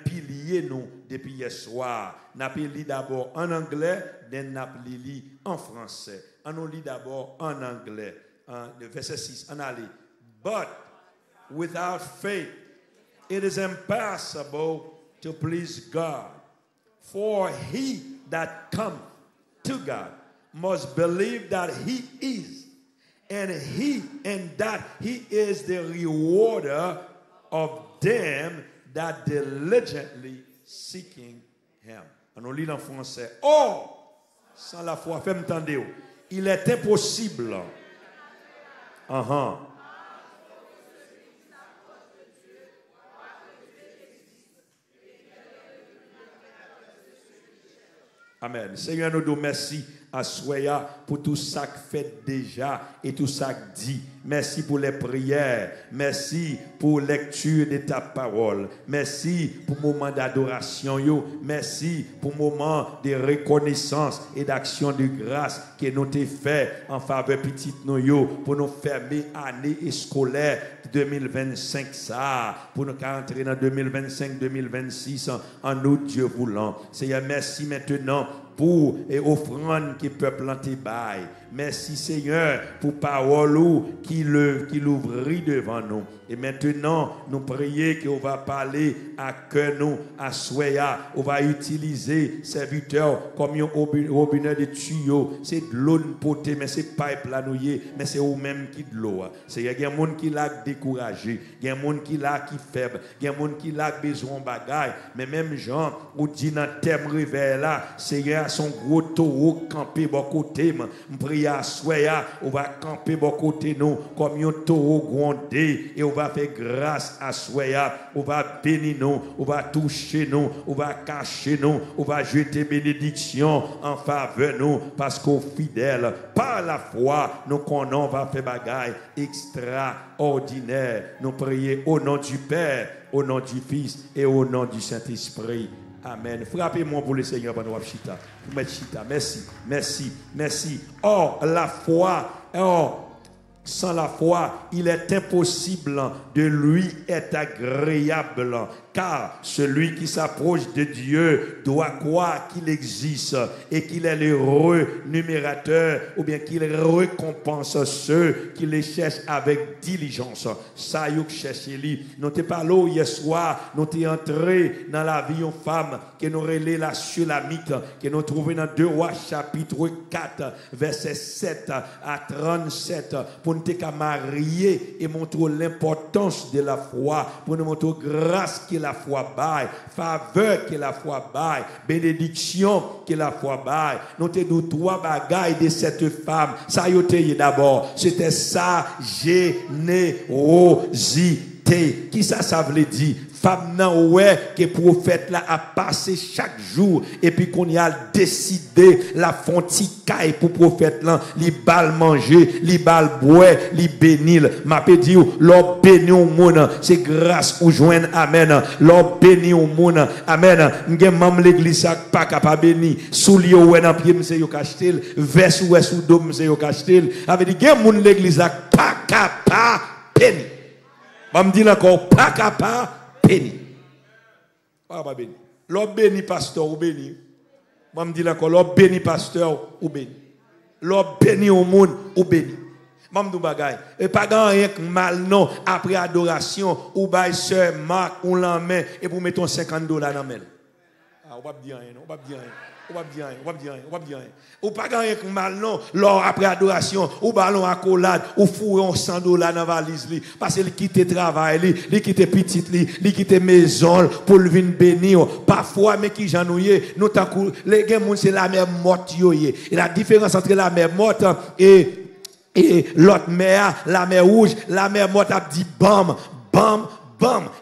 pilier nous depuis hier soir. Nous allons lire d'abord en anglais, puis nous allons lire en français. On lit d'abord en anglais. Le verset 6, on a lu. But without faith, it is impossible to please God. For he that cometh to God must believe that he is, and that he is the rewarder of them that diligently seeking On lit en français. Oh, sans la foi, fais-moi entendre. Il est impossible. Amen. Seigneur, nous disons merci à Soya pour tout ça que fait déjà et tout ça que dit. Merci pour les prières. Merci pour la lecture de ta parole. Merci pour le moment d'adoration. Merci pour le moment de reconnaissance et d'action de grâce que nous t'ai fait en faveur petite nous pour nous fermer année scolaire 2025 ça pour nous entrer dans 2025-2026 en août Dieu voulant. Seigneur, merci maintenant pour et offrande que peuple en bail. Merci Seigneur pour parole qui l'ouvrit devant nous. Et maintenant, nous prions qu'on va parler à cœur nous, à Soya. On va utiliser serviteurs comme un robinet de tuyaux. C'est de l'eau potée, mais c'est pas planouillé, mais c'est eux-mêmes qui de l'eau. Il y a des gens qui l'a découragé, il y a des gens qui l'a qui faible, il y a des gens qui l'a besoin de bagaille. Mais même gens, ou dit dans le thème réveil là, Seigneur, son gros taureau campé bon côté. Je prie à Soya, on va camper bon côté nous, comme un taureau grondé, et on va faire grâce à Soya, on va bénir nous, on va toucher nous, on va cacher nous, on va jeter bénédiction en faveur nous, parce qu'au fidèle, par la foi, nous connaissons, on va faire bagaille extraordinaire. Nous prions au nom du Père, au nom du Fils et au nom du Saint-Esprit. Amen. Frappez-moi pour le Seigneur pendant chita. Merci, merci, merci. Or, la foi, sans la foi, il est impossible de lui être agréable, car celui qui s'approche de Dieu doit croire qu'il existe et qu'il est l'heureux numérateur, ou bien qu'il récompense ceux qui les cherchent avec diligence. Ça, y chercher lui. Nous t'es parlé hier soir, nous t'es entré dans la vie d'une femme que nous relais la Sulamite, que nous trouvons dans 2 Rois chapitre 4, verset 7 à 37, pour nous te marier et montrer l'importance de la foi, pour nous montrer grâce que la foi baille, faveur que la foi baille, bénédiction que la foi baille. Nous te nous 3 bagailles de cette femme. Ça y était d'abord, c'était sa générosité. Qui ça veut dire? Femme nan ouais que prophète là a passé chaque jour et puis qu'on y a décidé la fonticaille pour prophète là, li bal manger, li bal boire, li bénir. M'a pe di l'on béni au monde, c'est grâce ou joindre amen. L'on béni au monde, amen. M'gen mam l'église ça pas capable béni. Sou li ouais dans pied m'se yo kachetel, vers ou sous dos m'se yo kachetel. Avait dit gen moun l'église ça pas capable béni. M'a me dit encore pas capable béni. Pas béni. L'on béni pasteur ou béni. Moi me dis encore l'on béni pasteur ou béni. L'on béni au monde ou béni. Moi me dis bagay. Et pas rien que mal non après adoration ou bail sœur Marc ou l'emmène et pour mettre $50 dans main. Ah, on va dire rien, on va dire rien. On va dire rien. Ou pas gagner mal non, lors après adoration, ou ballon accolade, ou fourron $100 dans la valise li, parce qu'il quitte travail li quitte petite li quitte maison pour le venir bénir. Parfois mais qui janouye, nous tant les gens c'est la mer morte yo et la différence entre la mer morte et l'autre mer, la mer rouge, la mer morte a dit bam.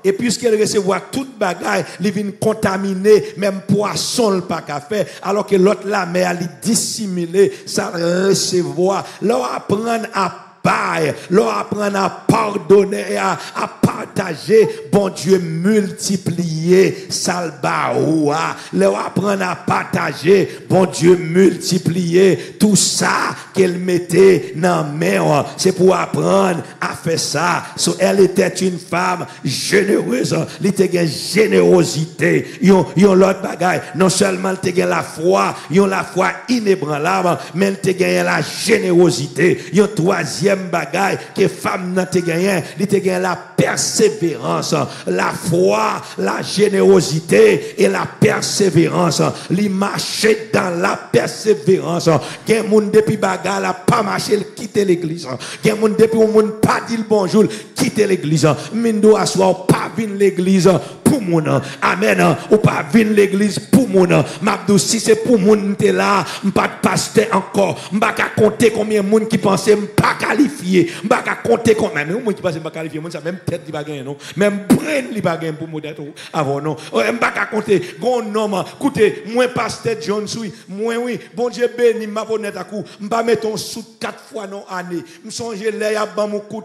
Et puisqu'elle recevoir toute bagaille, elle vient contaminer, même poisson le pas qu'à faire, alors que l'autre la mer, elle dissimuler, ça recevoir, leur apprendre à bail, leur apprendre à pardonner, à partager, bon Dieu multiplier, salbaoua, leur apprendre à partager, bon Dieu multiplier, tout ça qu'elle mettait dans la main, c'est pour apprendre à faire ça. So, elle était une femme généreuse, elle était une générosité, yon l'autre bagaille, non seulement elle était la foi, yon la foi inébranlable, mais elle était la générosité, yon troisième bagaille que femme n'a te gagné, il te gagné la persévérance persévérance. La foi, la générosité et la persévérance. Li marche dans la persévérance. Gen moun depuis bagarre la pas marcher, quitter l'église. Gen moun depuis ou moun pas dit le bonjour, quitter l'église. Mindo aswa pas vinn l'église pour moun. Amen. Ou pas vinn l'église pour moun. M'abdou si c'est pour moun t'es là, m'pas de pasteur encore. M'pas qu'à compter combien de moun qui pensait m'pas qualifié. M'pas qu'à compter combien même moun qui pensait m'pas qualifié, moun ça même tête li pas gagner non. Même brain li pas gagner pour modèle avant non. M'pas qu'à compter gon nom. Écoutez, moi pasteur John Soui, moi oui, bon Dieu béni m'a honnête à coup. M'pas mettre on sous 4 fois non année. M'songe là y a ban mon coup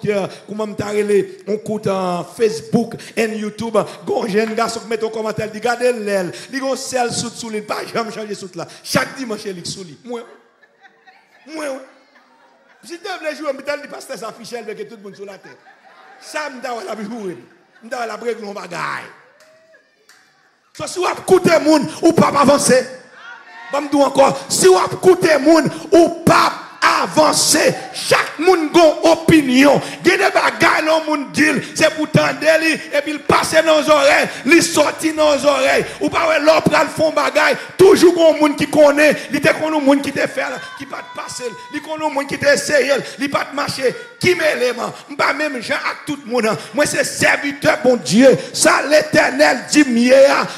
comment m'tarelé on coûte en Facebook et YouTube. Gon jeune garçon qui met un commentaire dit regardez l'aile, li gon sel sous lui pas jamais changer sous là. Chaque dimanche il sous lui. Moi si tu veux jouer m'tal dit pasteur ça fichel avec tout le monde sur la tête. Ça m'ta la jouer. M'ta la break non bagaille. So si vous écoutez moun ou pas avancer. Bon m'dou encore, si vous écoutez moun ou pas avancer, chaque monde a opinion. Il y a des bagages dans moun dit, c'est pour tendre li et puis il passe dans nos oreilles, il sorti dans nos oreilles. Ou pas l'autre pral font bagaille, toujours un monde qui connaît, il te connaît un monde qui te fait qui pas passer, il connaît un monde qui te essayer, il pas marcher, qui m'élément, pas même gens à tout le monde. Moi c'est serviteur bon Dieu, ça l'Éternel dit mieux,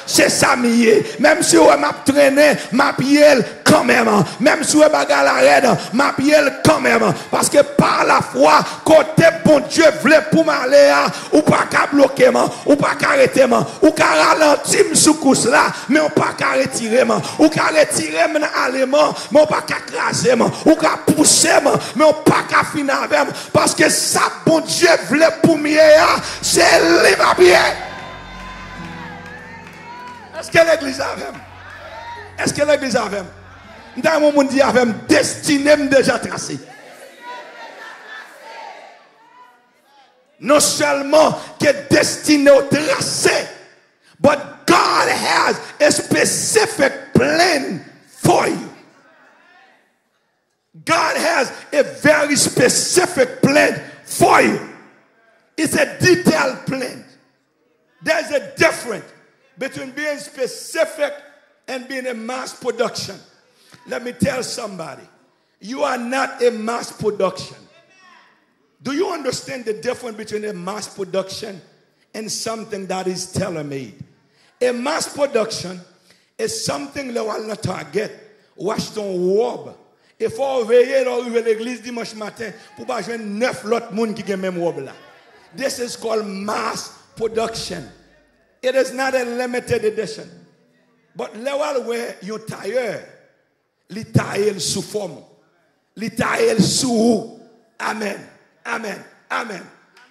c'est ça mieux. Même si on m'a traîné, m'a pied quand même, même si on bagaille la raide, m'a pied quand même, parce que par la foi, côté bon Dieu voulait pour m'aller, ou pas qu'à bloquer, ou pas qu'à arrêter, ou qu'à ralentir sous course là, mais on pas qu'à retirer, ou qu'à retirer mon allemand, mais on pas qu'à craser, ou qu'à pousser, mais on pas qu'à finir avec, parce que ça bon Dieu voulait pour moi, c'est lui ma bien. Est-ce que l'église a même? Est-ce que l'église a même? Dans mon monde dit avec destiné déjà tracé. Non seulement que destiné tracé, but God has a specific plan for you. God has a very specific plan for you. It's a detailed plan. There's a difference between being specific and being a mass production. Let me tell somebody, you are not a mass production. Do you understand the difference between a mass production and something that is tailor-made? A mass production is something that will not target. Watch ton robe. Il faut veiller à l'église dimanche matin pour pas jouer 9 autres monde qui ont même robe là. This is called mass production. It is not a limited edition. But level where you tire. Li taille sous forme. Li taille sous. Amen. Amen. Amen.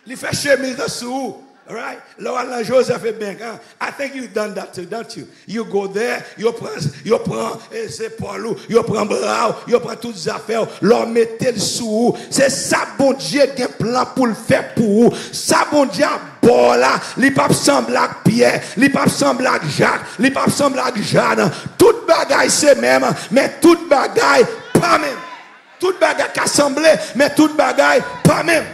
Li fait chemise sous. Right? Laurent Joseph et bien. I think you've done that too, don't you? You go there, you prend c'est Paul, you prend Brau, you prend toutes les affaires, leur mettez le sous. C'est ça bon Dieu qui a un plan pour le faire pour vous. Ça bon Dieu bon là, li pas semble à Pierre, li pas semble à Jacques, li pas semble à Jeanne. Toute bagaille c'est même, mais toute bagaille pas même. Toute bagaille assemblée, mais toute bagaille pas même.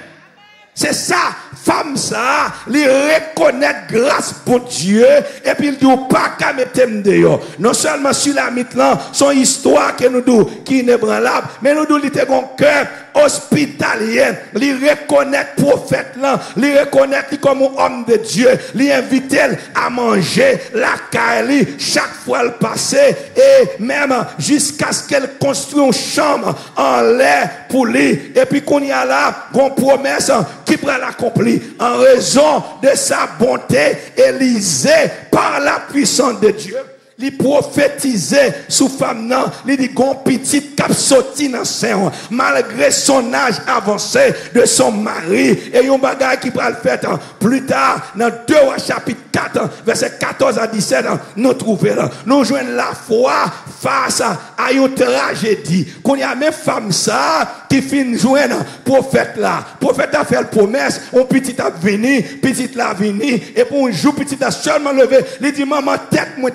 C'est ça, femme ça, les reconnaître grâce pour Dieu, et puis il dit pas qu'à mettre dehors. Non seulement sur la mitlan, son histoire que nous dit qui est inébranlable, mais nous dit qu'il a un cœur hospitalier, les reconnaître prophète là, les reconnaître comme un homme de Dieu, les inviter à manger la caille chaque fois le passé, et même jusqu'à ce qu'elle construise une chambre en l'air pour lui, et puis qu'on y a là, qu'on promesse qui pourra l'accomplir en raison de sa bonté, Élisée par la puissance de Dieu. Il prophétisait sous femme nan, il dit gon petit cap sorti dans sein malgré son âge avancé de son mari et un bagage qui va le faire plus tard dans 2 chapitre 4 verset 14 à 17 nous trouvons là nous joignons la foi face à une tragédie qu'on y a même femme ça qui fin joindre prophète a fait la promesse on petit a venu petit la venu et pour un jour petit a seulement levé il dit maman tête moi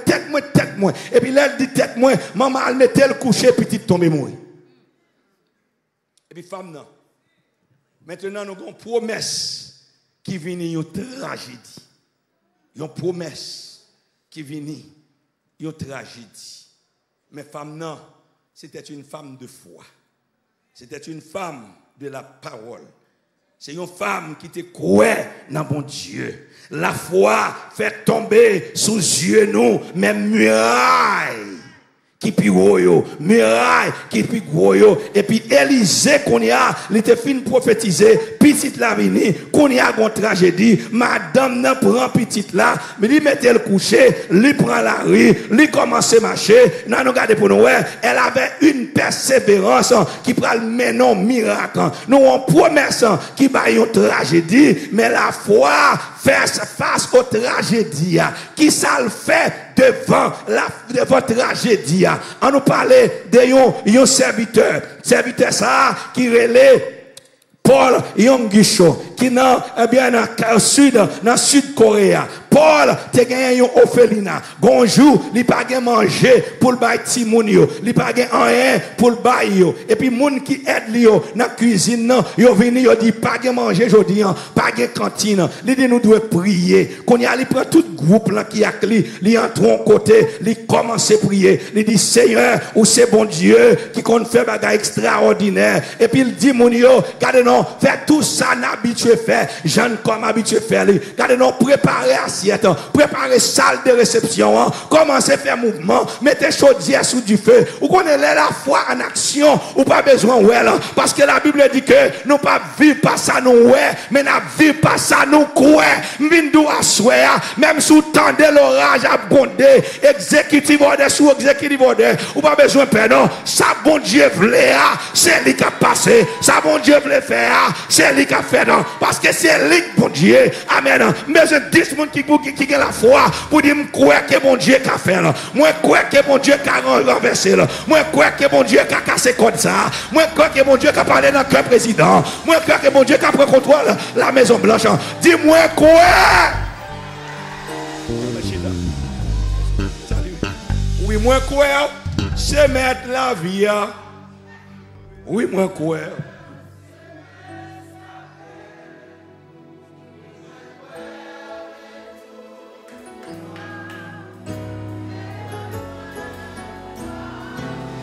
et puis là elle dit tête moi maman elle mettait le coucher petit tomber mourir et puis femme non maintenant nous avons une promesse qui vient une tragédie. Une promesse qui vient une tragédie. Mais femme, non, c'était une femme de foi. C'était une femme de la parole. C'est une femme qui te croit dans mon Dieu. La foi fait tomber sous yeux nous, même murailles qui puis gros, muraille qui puis gros. Et puis Élisée qu'on y a, il était fin prophétiser, petite la vini, qu'on y a une tragédie, madame n'a prend petite là, mais il mettait le coucher, il prend la rue, il commence à marcher, nous regardez pour nous, elle avait une persévérance qui prend le menon miracle. Nous on promesse qui va une tragédie, mais la foi fait face aux tragédies. Qui ça le fait devant la tragédie? On nous parlait de un serviteur ça qui relait Paul Yongisho, qui dans Sud-Corée. Paul te gagné un orphelinat. Bonjour, il pas gagné manger pour le bail Timounio, il pas gagné rien pour le bail. Et puis moun qui aide lui dans la cuisine, yo vini yo dit pas gagné manger aujourd'hui, pas gagné cantine. Il dit nous devons prier. Qu'on y a il prend tout groupe là qui a cli, il entre un côté, il commence à prier. Il dit Seigneur, ou c'est bon Dieu qui compte faire bagay extraordinaire. Et puis il dit moun yo, regardez non, faire tout ça n'habitué faire, Jeanne comme habitué faire. Regardez non, préparer préparez salle de réception, commencez à faire mouvement, mettez chaudière sous du feu. Vous connaissez la foi en action, ou pas besoin parce que la Bible dit que nous pas vivre pas ça nous mais nous vivre pas ça nous croire. M'vindou à souhait, même sous temps de l'orage abondé, exécutif order sous exécutif order, ou pas besoin pardon. Ça bon Dieu voulait, c'est lui qui a passé. Ça bon Dieu voulait faire, c'est lui qui a fait non, parce que c'est lui bon Dieu. Amen. Mais je dis monde qui a la foi pour dire croire que mon Dieu a fait là. Moi croire que mon Dieu a renversé là. Moi croire que mon Dieu a cassé comme ça. Moi croire que mon Dieu a parlé dans le cœur président. Moi croire que mon Dieu a pris contrôle la Maison Blanche. Dis-moi croire. Oui, moi croire, c'est mettre la vie. Oui, moi croire.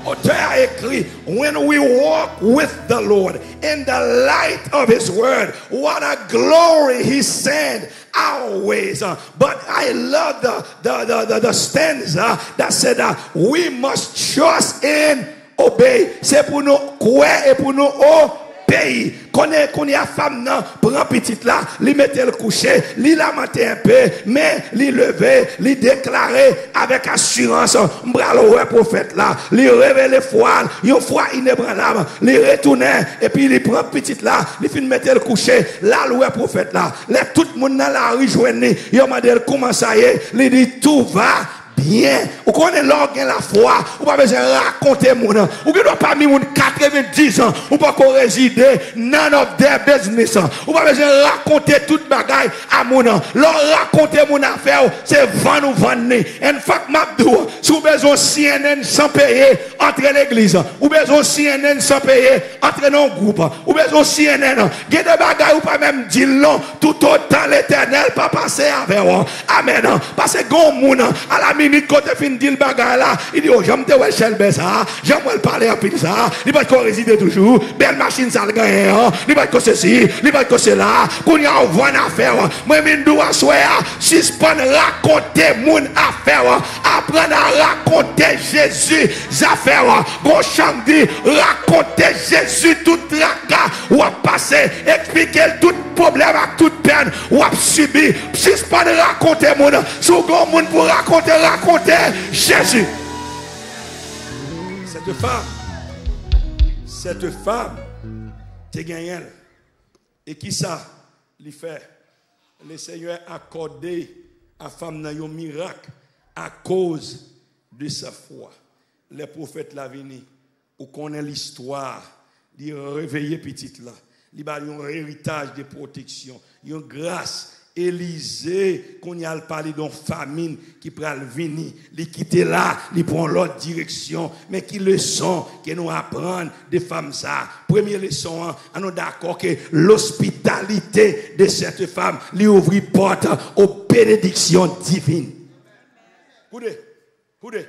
Auteur a écrit, when we walk with the Lord in the light of his word, what a glory he sent our ways. But I love the stanza that said that we must trust and obey. C'est pour nous croire et pour nous obéir. Qu'on y a femme nan, prend petite là, li mette le coucher, li la maté un peu, mais li levé, li déclaré avec assurance, m'bral ouais prophète là, li révèle foi, yon foi inébranlable, li retourne, et puis li prend petite là, li fin mette le coucher, là le prophète là, là tout le monde dans la rue joindre, yon m'a dit comment ça y est, li dit tout va bien. Ou connaît l'organe la foi, ou pas besoin raconter moun. Ou qui doit pas mis moun 90 ans, ou pas qu'on réside none of their business. Ou pas besoin raconter toute bagaille à moun. Leur raconter mon affaire, c'est vendre ou vendre. En fact m'abdou, si vous besoin CNN sans payer entre l'église, ou besoin CNN sans payer entre nos groupes, ou besoin CNN, get de bagaille ou pas même dire non, tout autant l'Éternel pas passer avec vous. Amen. Parce que gon moun à la minute quand tu finis le bagage là, il dit oh j'aime te ouais chelbe ça, j'aime le parler en pile ça, il va qu'on réside toujours, belle machine ça le gagne, il va que ceci, il va que cela, qu'on y a une affaire, moi même doit soir, suspend raconter mon affaire, apprendre à raconter Jésus affaires, bon chant dit raconter Jésus tout tracas ou à passer, expliquer tout problème avec toute peine ou à subir, suspend raconter mon, sous grand monde pour raconter Jésus. Cette femme, t'es gagné. Et qui ça lui fait? Le Seigneur a accordé à la femme un miracle à cause de sa foi. Les prophètes l'ont venu, ou connaît l'histoire, il réveiller petite là, il a un héritage de protection, une grâce Élisée, qu'on y a parlé d'une famine qui pral venir, il quitte là, il prend l'autre direction, mais qui leçon que nous apprenons des femmes ça. Première leçon, on est d'accord que l'hospitalité de cette femme lui ouvre porte aux bénédictions divines. Écoutez,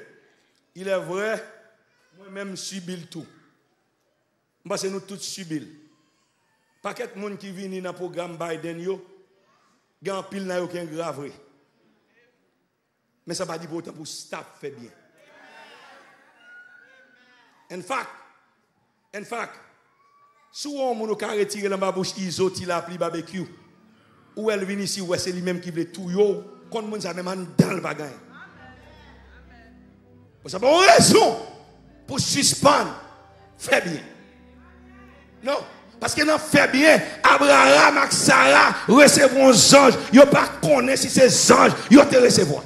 il est vrai, moi-même subis tout. Parce que nous tous subis. Pas quelqu'un monde qui vient dans le programme Biden yo. Il y a un pile qui est grave. Mais ça ne veut pas dire pour autant pour staff fait bien. En fact, si on a retiré dans ma bouche iso, il a appelé barbecue. Ou elle vient ici, ou c'est lui-même qui veut tout yo, quand on a même dans le bagage. Pour ça, on a raison pour suspendre, fait bien. Non. Parce que non fait bien, Abraham et Sarah recevront les anges. Ils ne pas connaître si ces anges, ils te recevront.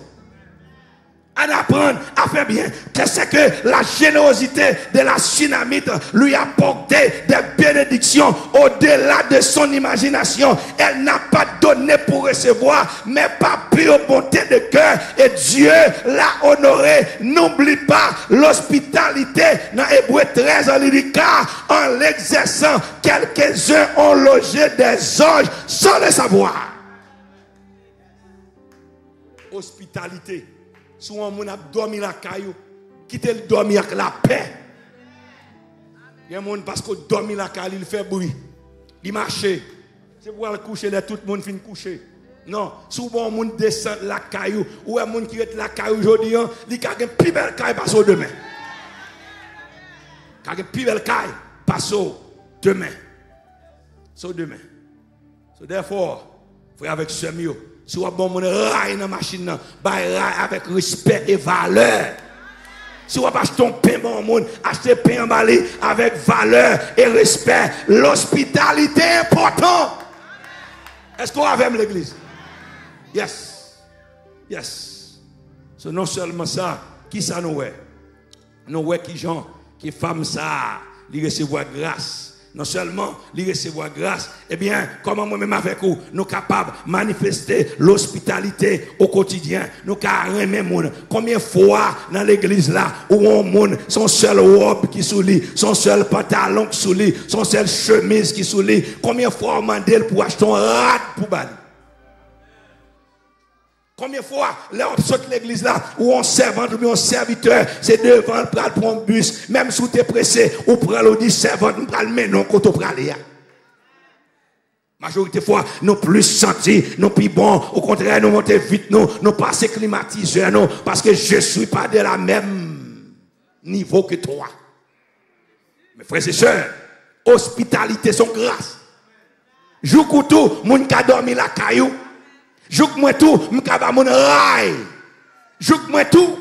À apprendre à faire bien. C'est que la générosité de la Sunamite lui a apporté des bénédictions au-delà de son imagination. Elle n'a pas donné pour recevoir, mais par pure bonté de cœur. Et Dieu l'a honoré. N'oublie pas l'hospitalité dans Hébreu 13 en car en l'exerçant, quelques-uns ont logé des anges sans le savoir. Hospitalité. Souvent, on a dormi la caillou, quitter le dormir avec la paix. Il y a un monde parce qu'on dormi la caillou, il fait bruit. Il marche. C'est pour aller coucher, là, tout le monde finit coucher. Non, souvent, on descend la caillou, ou un monde qui est la caillou aujourd'hui, il a une plus belle caille passe au demain. Il a une plus belle caille passe au demain. So demain. So therefore, frère avec ce mieux. Si vous avez bon rail dans la machine, rail avec respect et valeur. Si vous avez acheté un pain bon monde, achetez pain emballé avec valeur et respect. L'hospitalité est importante. Est-ce que vous avez l'église? Yes. Yes. So non seulement ça, qui ça nous est? Nous est qui gens, qui femmes ça, ils recevoir grâce. Non seulement les recevoir grâce, eh bien, comment moi-même avec vous, nous sommes capables de manifester l'hospitalité au quotidien. Nous sommes même combien de fois dans l'église là, où on monde, son seul robe qui sous lui, son seul pantalon qui sous lui, son seul chemise qui sous lui, combien de fois on demande pour acheter un rat pour bali? Combien de fois, là, on saute l'église là, où on servant ou bien on serviteur, c'est devant le pral pour un bus, même si tu es pressé, ou pral ou dit servant, on pral mais non, quand on pral là. Majorité de fois, nous plus senti, nous plus bon, au contraire, nous montons vite, nous passons climatiseurs, nous, parce que je ne suis pas de la même niveau que toi. Mes frères et sœurs, hospitalité, son grâce. Jou koutou, moun ka dormi la caillou. Jouk moi tout, m'kaba mon rail. Jouk moi tout.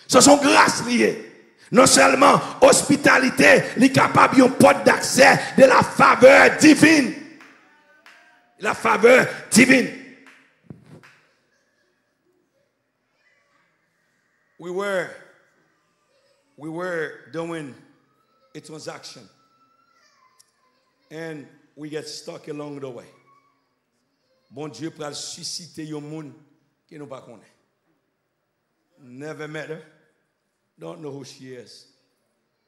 Ce sont grâces liées. Non seulement hospitalité, li capable yon porte d'accès de la faveur divine. La faveur divine. We were doing a transaction. And we get stuck along the way. Bon Dieu pour susciter un monde qui nous pas connaît. Never met her. Don't know who she is.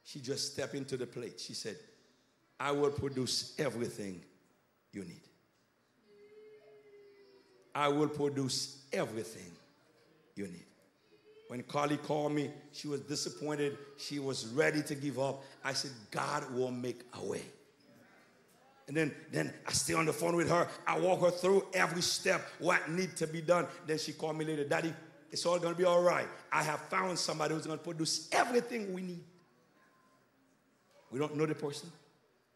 She just stepped into the plate. She said, I will produce everything you need. I will produce everything you need. When Carly called me, she was disappointed. She was ready to give up. I said, God will make a way. And then I stay on the phone with her. I walk her through every step, what needs to be done. Then she called me later, Daddy, it's all going to be all right. I have found somebody who's going to produce everything we need. We don't know the person.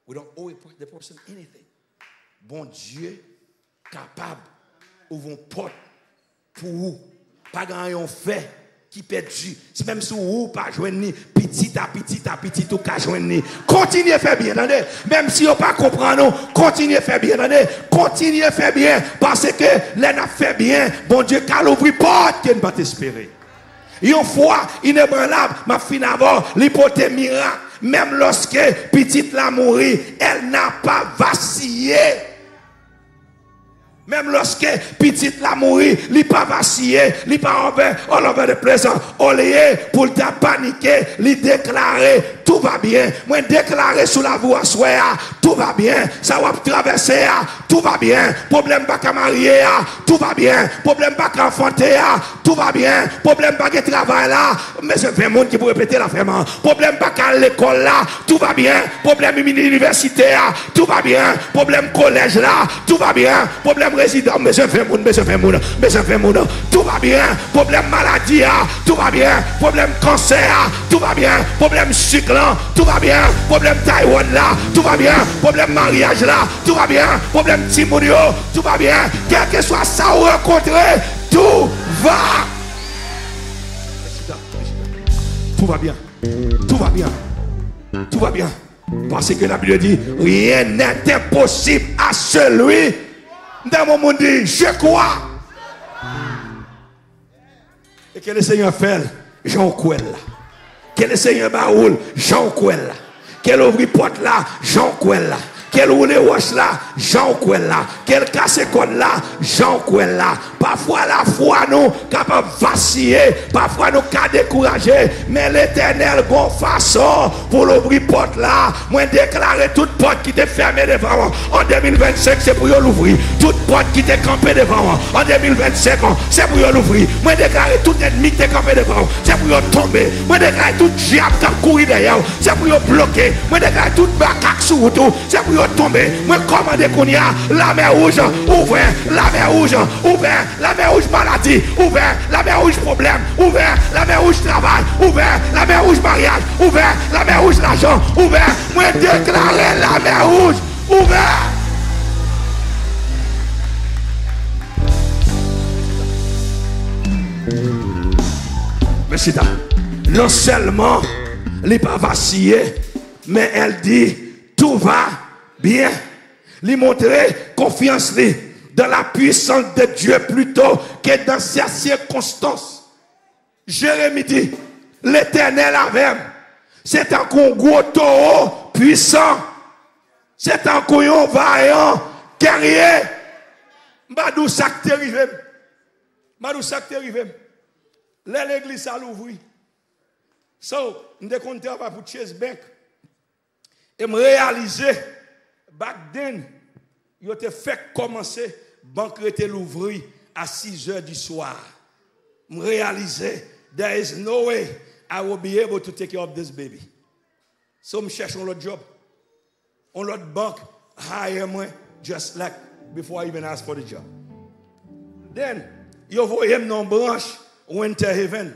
We don't owe the person anything. Bon Dieu, capable, ouvre une porte pour vous. Pas grand fait qui perdu. C'est même si vous pas joindre petit à petit tout cas joindre. Continuez à faire bien, attendez. Même si vous pas comprendre, continuez à faire bien, attendez. Continuez à faire bien parce que les n'a fait bien, bon Dieu qu'à ouvrir porte qui ne pas t'espérer. Une fois inébranlable, ma fille d'abord l'hypothèse miracle, même lorsque petite l'a mouru, elle n'a pas vacillé. Même lorsque petite la mourir, il pas vacillé, il pas all over the place, au lieu pour ta paniquer, il déclarer tout va bien. Moi déclarer sous la voie soir, tout va bien. Ça va traverser, tout va bien. Problème pas qu'à marier, tout va bien. Problème pas qu'à enfanter, tout va bien. Problème pas qu'à travail là, mais c'est un monde qui peut répéter la vraiment. Problème pas qu'à l'école là, tout va bien. Problème université, tout va bien. Problème collège là, tout va bien. Problème résident, mais c'est un monde, tout va bien. Problème maladie, tout va bien. Problème cancer, tout va bien. Problème sucre, tout va bien. Problème Taïwan là, tout va bien. Problème mariage là, tout va bien. Problème Timounio, tout va bien. Quel que soit ça ou rencontrer, tout va. Tout va bien. Tout va bien. Tout va bien. Parce que la Bible dit, rien n'est impossible à celui. Dans mon monde dit, je crois. Et que le Seigneur fait, Jean Kouel. Que le Seigneur baoule, Jean Kouel. Qu'elle ouvre porte là, Jean Kouel. Qu'elle roule roche là, Jean Kouel là. Qu'elle casse code là, Jean Kouel là. Parfois la foi nous capable vaciller, parfois nous cas décourager, mais l'Éternel bon façon pour l'ouvrir porte là. Moi déclarer toute porte qui était fermée devant moi. En 2025 c'est pour l'ouvrir. Toute porte qui était campée devant moi. En 2025 c'est pour l'ouvrir. Moi déclarer tout ennemi qui était campé devant moi. C'est pour tomber. Moi déclarer tout diable qui a couru derrière. C'est pour bloquer. Moi déclarer toute macaque sur route. C'est pour tomber. Moi commandé qu'on y a la mer rouge ouvert, la mer rouge ouvert, la mer rouge maladie ouvert, la mer rouge problème ouvert, la mer rouge travail ouvert, la mer rouge mariage ouvert, la mer rouge l'argent ouvert. Moi déclarer la mer rouge ouvert. Mais c'est ça. Non seulement elle n'est pas vacillée, mais elle dit tout va bien. Lui montrer confiance dans la puissance de Dieu plutôt que dans ses circonstances. Jérémie dit, l'Éternel avec, c'est un gros taureau puissant, c'est un couillon vaillant, guerrier. Madou ça qui arrive. Madou ça qui arrive. L'église a l'ouvert. So, je suis content pour Chase Bank. Et me réaliser, back then, il a fait commencer, banque était l'ouvrir à 6 heures du soir. Me réaliser, there is no way I will be able to take care of this baby. So, je cherche un autre job. Un autre banque, hire moi, just like before I even ask for the job. Then, you voyez dans branche, Winter Haven.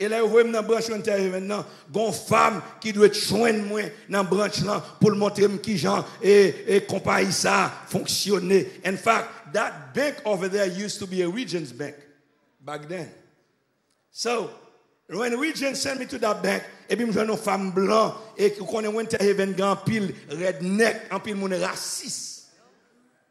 Et là, vous voyez dans la branche Winterhaven, il y a une femme qui doit joindre moi dans la branche là pour montrer qui genre et compagnie ça fonctionner. In fact, that bank over there used to be a Regions bank back then. So, when Regions sent me to that bank, et puis je vois une femme blanche et qui connaît Winterhaven grand pile redneck, en pile mon raciste.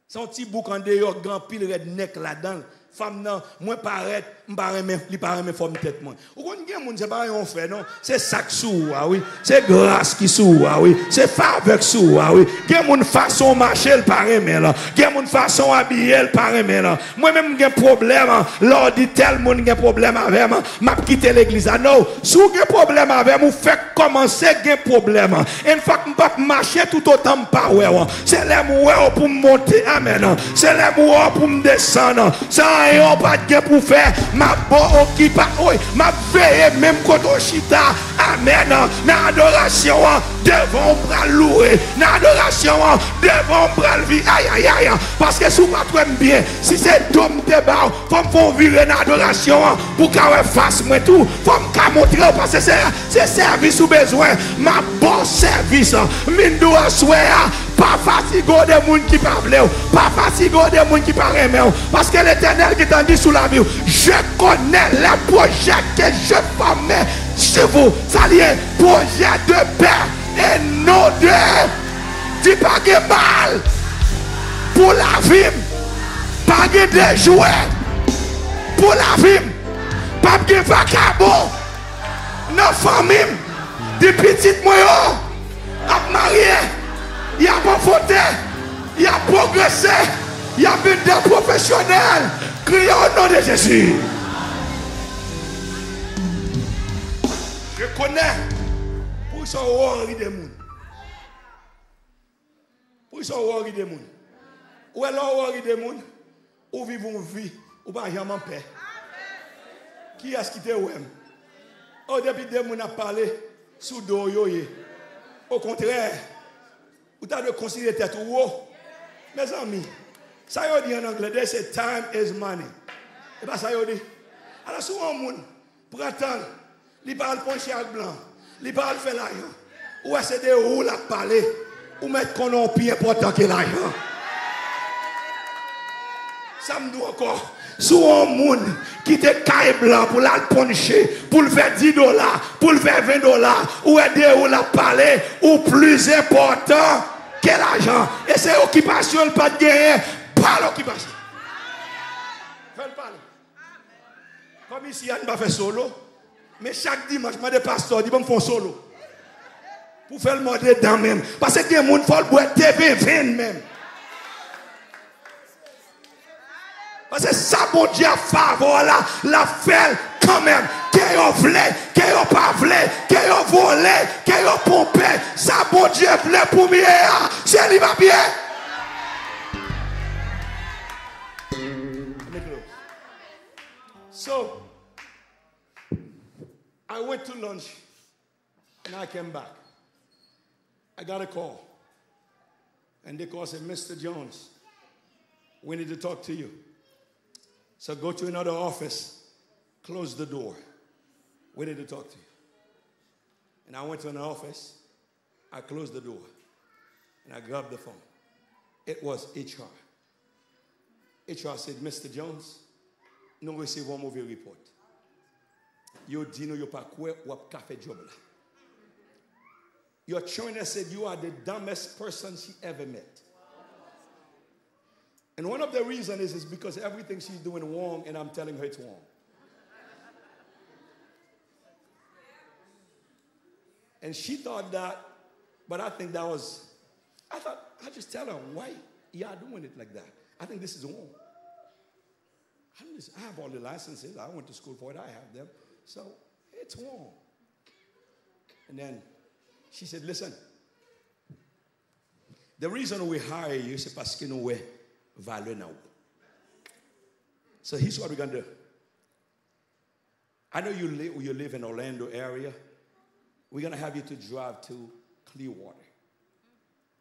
Son petit bouc en dehors grand pile redneck là-dedans. Femme non, moi paraît, li paraît me forme tête moi. Ou kon gen moun c'est pas on fait non, c'est sac sou oui, c'est grâce qui sou oui, c'est faveur sou oui. Gen moun façon marcher le paraît mais là, gen moun façon habiller le paraît mais là. Moi même gen problème, lors dit tel moun gen problème avec m'a quitter l'église. Non, sou gen problème avec ou fait commencer gen problème. En fait m'pa marcher tout autant pas ouais. C'est les moué pour monter amen. C'est les moué pour me descendre. Ça yon pas de pour faire ma bon occupa ma veille même quand on chita amen dans adoration devant bras louer dans adoration devant bras vie aïe aïe aïe parce que sous pas très bien si c'est dôme débat faut virer dans adoration pour qu'à face moi tout faut me montrer parce que c'est service ou besoin ma bon service mine doit souhaiter pas fatigué des monde qui pas vle pas fatigué des monde qui pas aimer parce que l'Éternel qui t'a dit sous la vie, je connais les projets que je formais chez vous. Ça y est, projet de paix et non de. Dis pas que mal pour la vie, pas de jouets pour la vie, pas de vacabon, nos familles, des petites moyens, à marier, il y a pas fauté, il y a progressé. Il y a des professionnels. Criez au nom de Jésus. Je connais pour son worry des gens. Pour son worry des gens. Ou est-ce worry des gens? Ou vivons une vie, ou pas jamais en paix. Qui est-ce qui te ouem? Oh, depuis des gens ont parlé sous dos yoye. Au contraire, vous avez considéré tête ou haut. Mes amis, ça y dit en anglais, c'est time is money. Et pas ça y dit. Alors souvent monde prend temps, il parle poncher avec blanc, il parle faire l'argent. Ou est-ce des roues la parler ou mettre qu'on a plus important que l'argent. Ça me dit encore. Souvent monde qui te caille blanc pour la poncher, pour le faire $10, pour le faire $20, ou aider ou la parler, ou plus important que l'argent. Et c'est occupation, pas de gagner, pas l'occupation. Fais-le parler. Comme ici, il n'y a pas fait solo, mais chaque dimanche, je des pasteurs, ils vont faire solo. Pour faire le mode dedans même. Parce que les gens font le boire TV 20 même. Parce que ça, bon Dieu, favor là, la fait quand même. Qu'il y a volé, qu'il y a pas volé, qu'il y a volé, qu'il y a pompé. Ça, bon Dieu, voulait pour mieux. C'est lui va bien. So, I went to lunch and I came back. I got a call. And they called and said, Mr. Jones, we need to talk to you. So go to another office, close the door. We need to talk to you. And I went to an office, I closed the door, and I grabbed the phone. It was HR. HR said, Mr. Jones, nous recevons un mauvais report. Yo dit nous yo pas quoi ou a fait job là. Your trainer said you are the dumbest person she ever met. And one of the reasons is because everything she's doing wrong and I'm telling her it's wrong. And she thought that, but I think that was, I just tell her, why you are doing it like that? I think this is wrong. I have all the licenses. I went to school for it. I have them. So it's wrong. And then she said, listen, the reason we hire you is parce que nous avons valeur now. So here's what we're going to do. I know you live in Orlando area. We're going to have you to drive to Clearwater.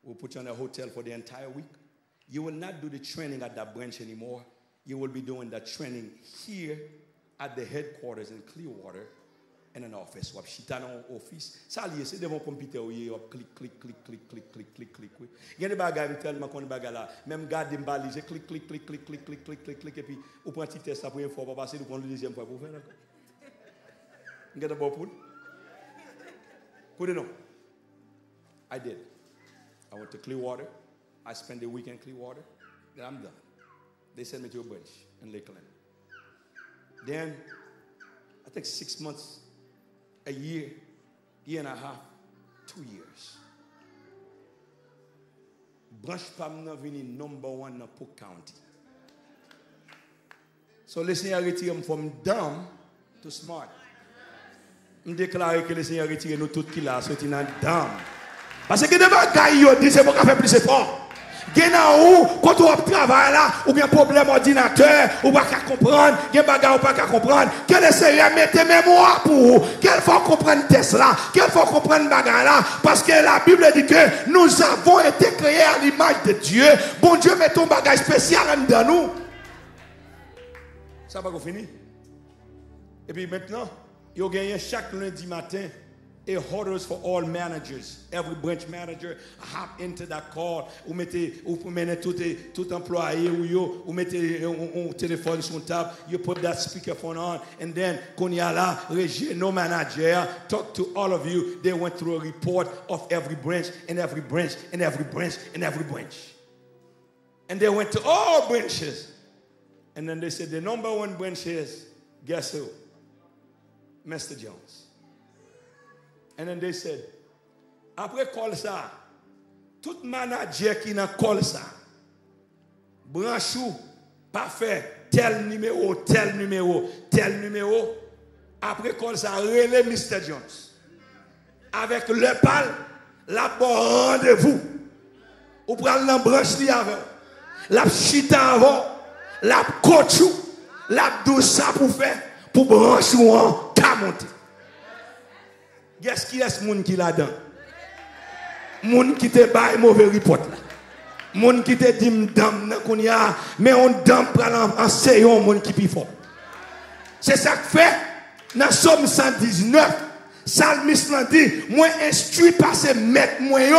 We'll put you in a hotel for the entire week. You will not do the training at that branch anymore. You will be doing the training here at the headquarters in Clearwater in an office. Wap chita nan office. Ça lié, c'est devant computer ou yé, wap click. Gen de bagay, mi tellement kon bagay la. Même garde m'bali, je click, et puis, ou prend petit test la première fois, pas passer, ou prend le deuxième fois pour faire d'accord. Get a bon pool? Put it on. I did. I went to Clearwater. I spent the week in Clearwater. Then I'm done. They sent me to a branch in Lakeland. Then, I think 6 months, a year and a half, 2 years. Branch Pamna vini number 1 in Polk County. So le Seigneur retire from dumb to smart. Je déclare que le Seigneur retire nous tout qui là, sorti dans dumb. Parce que des bagailles yo dit c'est pour faire plus fort. Gena ou quand on travaille là ou bien problème ordinateur ou pas comprendre, gen bagay ou pas comprendre, quel est Seigneur mettez mémoire pour quel faut comprendre test là, quel faut comprendre bagay là parce que la Bible dit que nous avons été créés à l'image de Dieu. Bon Dieu met ton bagage spécial dans nous. Ça va fini. Et puis maintenant, il y a chaque lundi matin a orders for all managers. Every branch manager hop into that call. Ou mettez tout employé ou mettez un téléphone sur table. You put that speakerphone on, and then Konyala, regional manager, talk to all of you. They went through a report of every branch and every branch and every branch and every branch. And they went to all branches. And then they said the number 1 branch is, guess who? Mr. Jones. And then they said, après call ça, tout manager qui n'a call ça, branchou, parfait, tel numéro, tel numéro, tel numéro. Après qu'on ça relé Mr. Jones. Avec le pal, la bon rendez-vous. Ou prendre la branche li avant. La chita avant, la coachou, la douce ça pour faire, pour brancher en ta monter. Qu'est-ce qui est ce monde qui là-dedans? Monde qui te baille mauvais report là. Monde qui te dit m'dam nan qu'on y a, mais on dam pral enseigner un monde qui plus fort. C'est ça que fait dans Somme 119, Salmiste l'a dit, moi instruit par ces maîtres moi yo,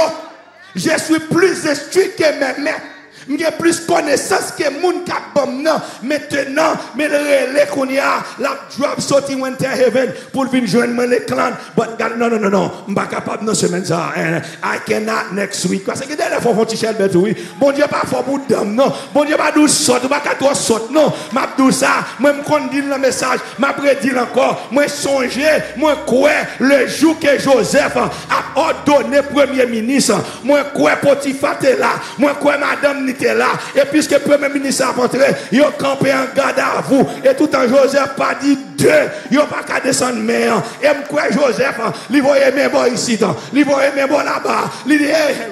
je suis plus instruit que mes maîtres. J'ai plus connaissance que moun k'ap bam nan. Maintenant, mais le relais qu'on y a, la drop sorti winter heaven pour venir joindre les clans. But God, non, m'pas capable non semaine ça. I cannot next week. Parce que dès la fois, on t'y bête oui. Bon Dieu pas fort pour dame non. Bon Dieu pas douce saute, pas quatre saute non. M'a dou ça, moi me condit le message, m'a prédit encore. Moi songer, moi quoi le jour que Joseph a ordonné premier ministre. Moi quoi Potiphar était là. Moi quoi madame était là. Et puisque le premier ministre a rentré, il a campé en garde à vous. Et tout en Joseph pas dit deux. Il n'a pas qu'à descendre mer. Et moi Joseph, il voyait mes boys ici, il voyait mes boys là-bas. Il dit, hey,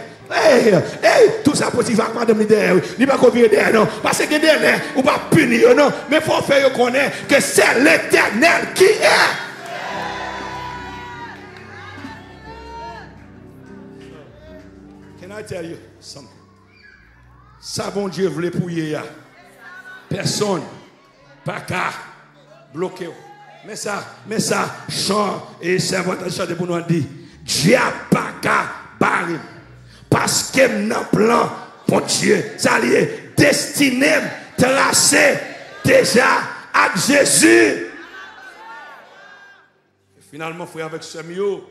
tout ça Potiphar madame derrière. Il va pas copier derrière non. Parce que derrière, on va punir non. Mais il faut faire connaître que c'est l'Éternel qui est. Can I tell you something? Ça, bon Dieu, voulait pouiller. Personne, pas qu'à bloquer. Mais ça, chant et servant de chant de pour nous dit, Dieu pas qu'à barrer. Parce que dans le plan, bon Dieu, ça est destiné, tracé déjà à Jésus. Et finalement, frère, avec ce mieux,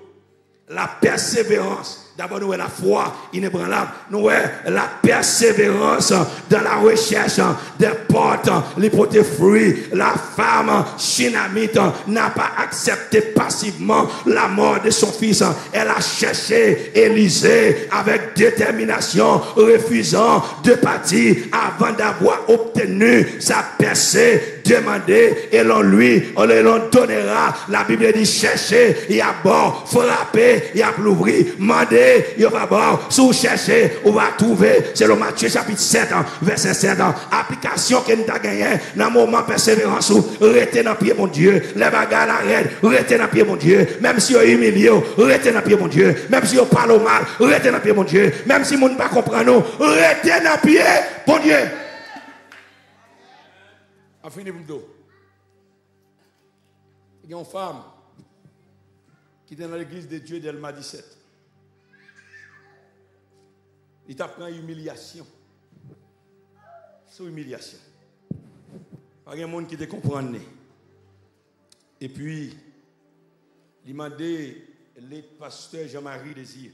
la persévérance. D'abord, nous avons la foi inébranlable. Nous avons la persévérance dans la recherche des portes, les portes fruits. La femme Shinamite n'a pas accepté passivement la mort de son fils. Elle a cherché Élisée avec détermination, refusant de partir avant d'avoir obtenu sa percée demandée. Et l'on lui, on l'on donnera. La Bible dit chercher, il y a bon, frapper, il y a l'ouvrir, demander. Il va voir, si vous cherchez, on va trouver. C'est le Matthieu chapitre 7, verset 7. Application que nous avons gagné dans le moment persévérance. Restez dans le pied, mon Dieu. Les bagages l'arrêtent, restez dans le pied, mon Dieu. Même si vous humiliez, restez dans le pied, mon Dieu. Même si vous parlez mal, restez dans le pied, mon Dieu. Même si vous ne pas comprendre, restez dans le pied, mon Dieu. A fini pour nous. Il y a une femme qui est dans l'église de Dieu d'Elma 17. Il t'apprend humiliation. C'est humiliation. Il y a un monde qui te comprend. Et puis, il m'a dit, le pasteur Jean-Marie Désir,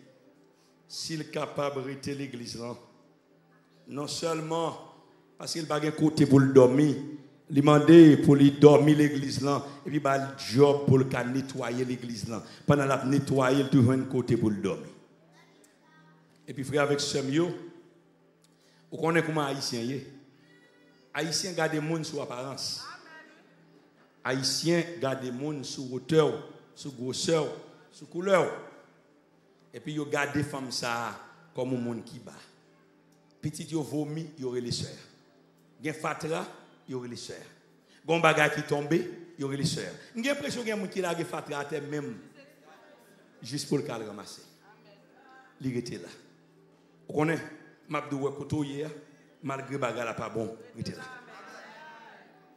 s'il est capable de rester l'église là, non seulement parce qu'il n'a pas de côté pour le dormir, il m'a dit pour lui dormir l'église là, et puis il a le job pour le nettoyer l'église là. Pendant la nettoyer, il trouve un côté pour le dormir. Et puis, frère, avec ce mieux, vous connaissez comment Haïtien est. Haïtien garde les gens sur apparence. Haïtien garde les gens sur hauteur, sur grosseur, sur couleur. Et puis, ils gardent les femmes ça comme un monde qui bat. Petit, ils vomi, ils auraient les sœurs. Gen fatra, ils auraient les sœurs. Gon bagay qui tombe, ils auraient les sœurs. J'ai l'impression qu'il y a des gens qui ont fatra à terre même, juste pour le cas de ramasser. Il était là. Vous connaissez, Mabdou Wekoto hier, malgré bagarre là pas bon, rete là.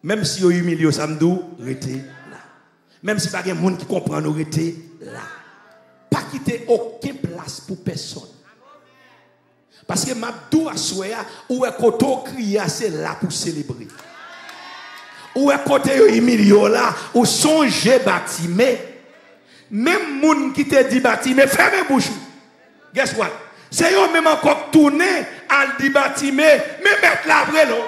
Même si vous humiliez samedou, rete là. Même si pas de monde qui comprend, nous rete là. Pas quitter aucune place pour personne. Parce que Mabdou a souhaité, ou Wekoto crier, c'est là pour célébrer. Ou Wekoto humilié là, ou songer bâtiment. Même monde qui te dit bâtiment, fermez bouche. Guess what? C'est eux même encore tourné à le bâtiment, mais mettre la vraie l'eau.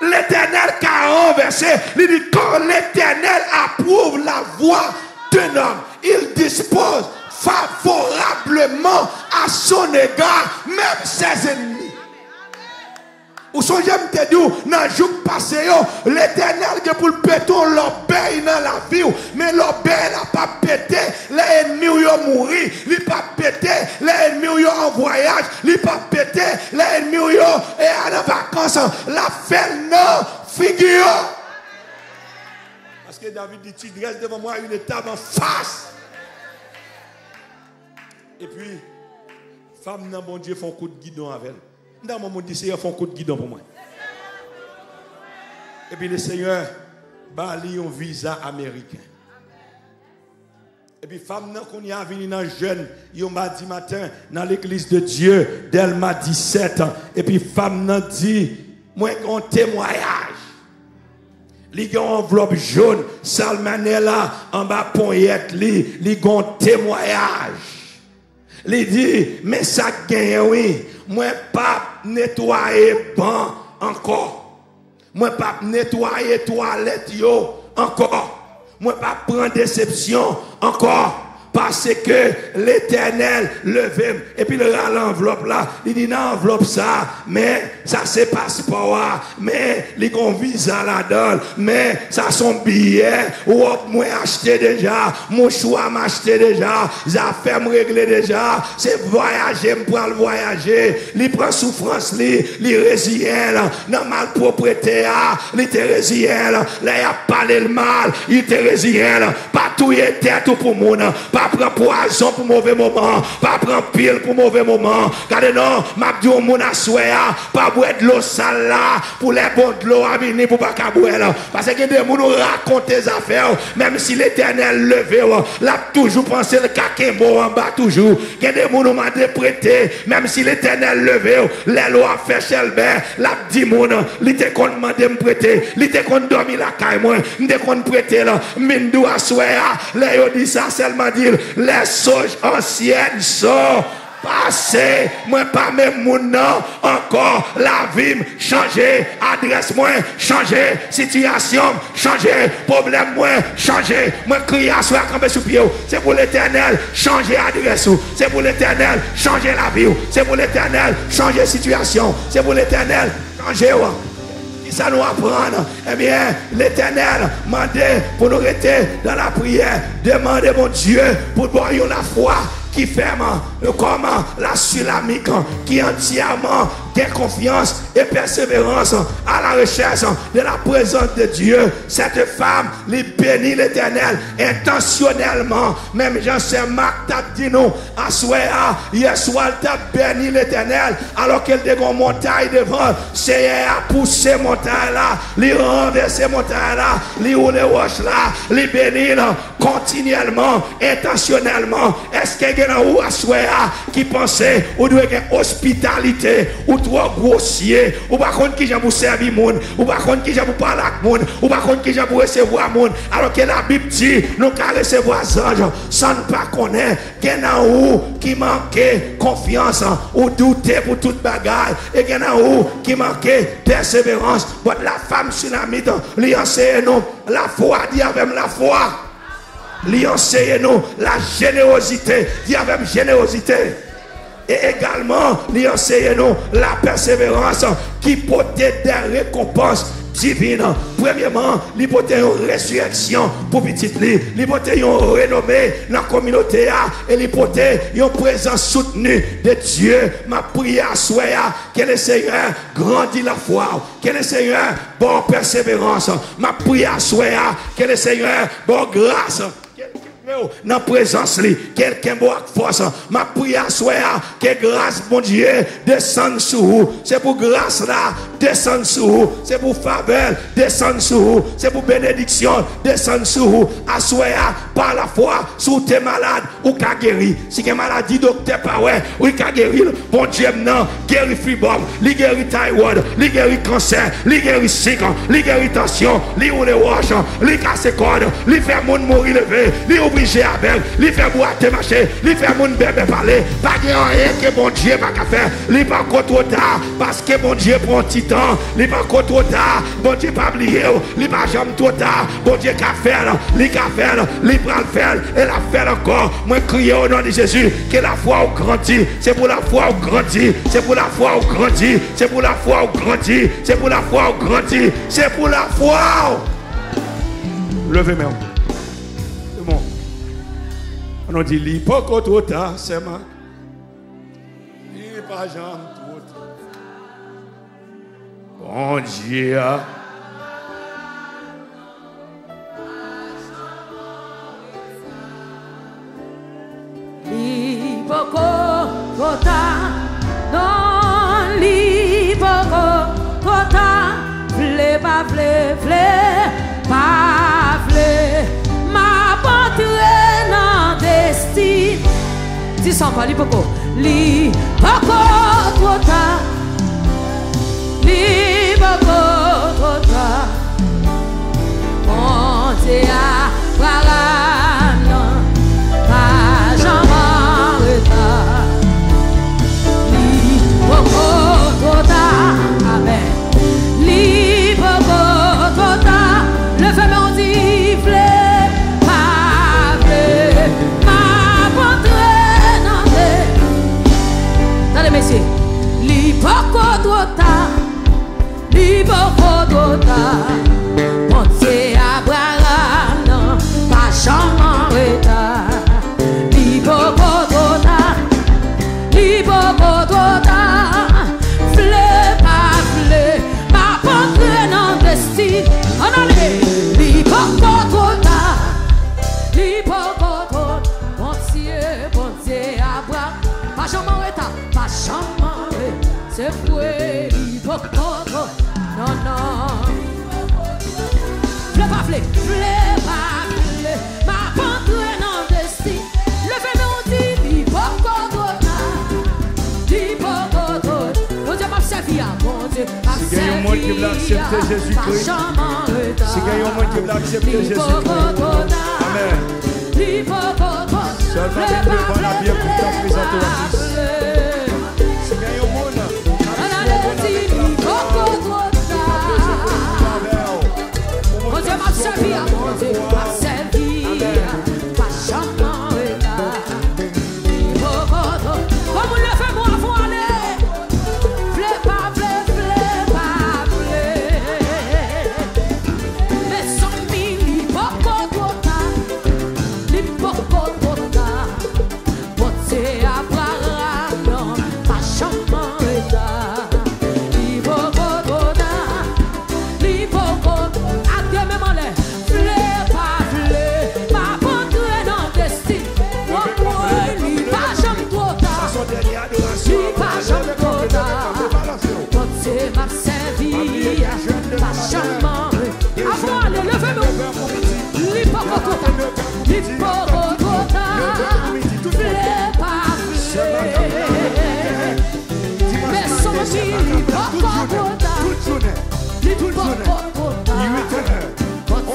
L'Éternel qui a renversé, il dit quand l'Éternel approuve la voix d'un homme, il dispose favorablement à son égard, même ses ennemis. Ou son j'aime te dire, dans le jour passé, l'Éternel qui pour le péton, l'obéit dans la vie, mais l'obéit n'a pas pété, les ennemis ont mouru, il n'a pas pété, les ennemis ont en voyage, il n'a pas pété, les ennemis ont en vacances, la fait non, figure. Parce que David dit, tu dresses devant moi une étape en face. Et puis, femme, non, bon Dieu, font un coup de guidon avec elle. Dans mon monde, Seigneur, font un coup de guidon pour moi. Et puis le Seigneur, bali un visa américain. Et puis femme, qu'on y a venu dans jeune, il m'a dit matin, dans l'église de Dieu, d'elle m'a 17 ans. Et puis femme n'a dit, moi, un témoignage. Li gon enveloppe jaune, salmanella en bas poignette li gon témoignage. Li dit mais ça gagne oui, moi pas nettoyer banc encore. Moi pas nettoyer toilette yo encore. Moi pas prendre déception encore. Parce que l'Éternel levé. Et puis le l'enveloppe là, il dit non, enveloppe ça, mais ça c'est passeport, mais il y a un visa là-dedans, mais ça son billet, ou moi acheté déjà, mon choix m'acheté déjà, ça fait me régler déjà, c'est voyager, me prendre voyager, il prend souffrance, il résilient, dans malpropreté, il était résilient, là il a parlé le mal, il était résilient, pas tout est tête pour mon, pas prendre poison pour mauvais moment, pas prendre pile pour mauvais moment. Car non, m'a dit au monde à souhait, pas boire de l'eau sale là, pour les bons de l'eau à venir pour pas qu'à boire. Parce que des gens nous racontent des affaires, même si l'Éternel levé, l'a toujours pensé le kakembo en bas toujours. Que des gens nous m'a déprêté, même si l'Éternel levé, les lois a fait chelbert, l'a dit moun, l'ité qu'on demandé me prêter, l'ité qu'on dormi la caille moi, l'ité qu'on prêter là, mindou à souhait, les yo dit ça seulement dire les sauges anciennes sont passées. Moi pas même mon nom encore. La vie changer, adresse moi changer, situation changer, problème moi changer. Moi crier à soi camper sous pied. C'est pour l'Éternel changer adresse. C'est pour l'Éternel changer la vie. C'est pour l'Éternel changer situation. C'est pour l'Éternel changer. Ça nous apprendre, eh bien, l'Éternel m'a dit pour nous rester dans la prière, demander mon Dieu pour voir la foi qui ferme comme la sulamique, qui entièrement gagne confiance et persévérance à la recherche de la présence de Dieu. Cette femme, lui bénit l'Éternel intentionnellement. Même Jean-Saint Marc t'a dit nous, à soir, hier soir, t'a béni l'Éternel, alors qu'elle a une montagne devant, c'est à pousser montagne là, lui renverser montagne là, lui roule roche là, lui bénir continuellement, intentionnellement. Est-ce qu'il y a ou à qui pensait ou doit avoir hospitalité ou trop grossier ou par contre qui j'ai pour servir monde ou par contre qui j'ai pour parler avec monde ou par contre qui j'ai pour recevoir monde alors que la Bible dit nous qu'à recevoir anges sans ne pas connaître qu'il y en a où qui manquait confiance ou douter pour toute bagarre et qu'il y en a où qui manquait persévérance. La femme tsunamite lui enseigne nous la foi, dit avec la foi. Lui enseigne nous la générosité, dit avec générosité. Et également, lui enseigne nous la persévérance qui porte des récompenses divines. Premièrement, lui porte une résurrection pour petit lui, lui porte une renommée dans la communauté et lui porte une présence soutenue de Dieu. Ma prière à soi, que le Seigneur grandit la foi, que le Seigneur bonne persévérance. Ma prière à soi, que le Seigneur bonne grâce. Dans la présence, quelqu'un boit force. Ma prière soit que grâce, mon Dieu, descende sur vous. C'est pour grâce là, descende sur vous. C'est pour faveur, descende sur vous. C'est pour bénédiction, descende sur vous. Assoya par la foi, sous tes malades, ou qu'à guérir. Si tu es maladie, docteur, pas ouais, ou qu'à guérir. Bon Dieu, non, guérit fibrome, li guérit thyroïde, li guérit cancer, li guérit sucre, li guérit tension, li ou les roches, li casse cordes, li fait monde mourir levé, li ou obligé avec, il fait boire tes marchés, il fait mon bébé parler, pas de rien que mon Dieu va faire, il pas trop tard, parce que mon Dieu prend un petit temps, il pas trop tard, mon Dieu pas oublié, il pas jamais trop tard, mon Dieu qu'a fait, il qu'a fait, il prend le faire, et la fait encore, moi crier au nom de Jésus, que la foi au grandit, c'est pour la foi au grandit, c'est pour la foi au grandit, c'est pour la foi au grandit, c'est pour la foi au grandit, c'est pour la foi. Levez moi. C'est bon. On dit l'hypocrite trop tard, c'est ma. Il pas jamais trop tard. Bon Dieu. L'hypocrite non l'hypocrite vle pas ma porte dans destin. Dis ça encore l'hypocrite trop tard on te a voilà pas jamais retard l'hypocrite amen l'hypocrite le fait mon dit pas ma porte dans des attendez messieurs l'hypocrite trop tard pensez à Abraham, non, pas jamais retard. L'hypocrite, fleur pas fleur, ma porte dans le destin. On a l'hypocrite, pensez à Abraham, pas jamais retard, pas jamais retard. C'est vrai, l'hypocrite. Non, non. Fleur pas fleur, ma pente non destin. Le fait non dit, l'hypocrite. Mon Dieu m'a servi à mon Dieu. Si il y a un monde qui veut accepter Jésus-Christ, si il y a un monde qui veut accepter Jésus-Christ, amen. Seulement des preuves en la Bible pour t'en présenter à tous. Si il y a un monde, mon Dieu m'a servi à mon Dieu, m'a servi pas jamais retard. Comme on le fait, moi, faut aller. Fleur pas mais sans mille, l'hypocrite, pensez à Abraham, non, pas jamais retard. Ma servi, pas jamais. Avant le levez-nous, l'hypocrite, pas mais sans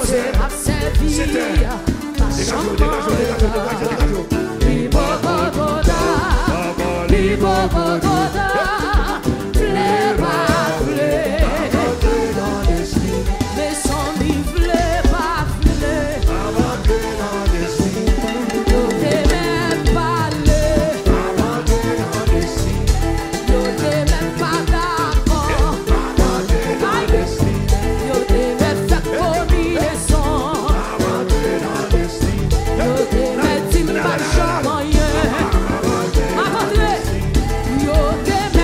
c'est ma servi, pas Yo te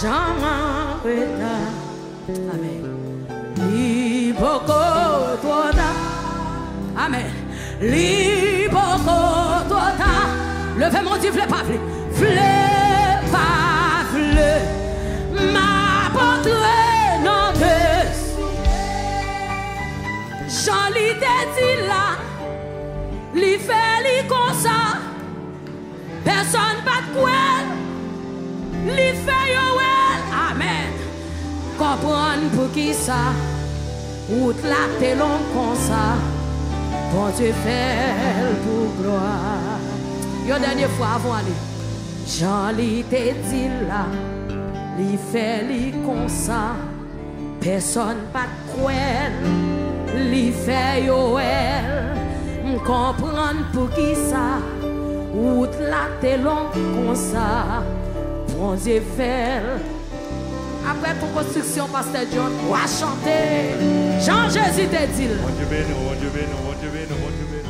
jamais. Amen. Liboko toda. Amen. Liboko toda. Levez mon Dieu, v'le pas v'le. V'le pas v'le. Ma porte non de. Jean li te dit là. Li fait li comme ça. Personne pas de quoi. Li fait yo well. Amen. Comprendre pour qui ça. Route la te long comme ça. Bon Dieu fait pour gloire. Une dernière fois avant aller. Jean li te dit là. Li fait li comme ça. Personne pas de quoi. Li fait yo well. Comprendre pour qui ça. Route la te long comme ça. Bon Dieu fait. Après ton construction, Pasteur John, on va chanter. Jean Jésus te dit. Mon Dieu béni, mon Dieu béni, mon Dieu béni, mon Dieu béni.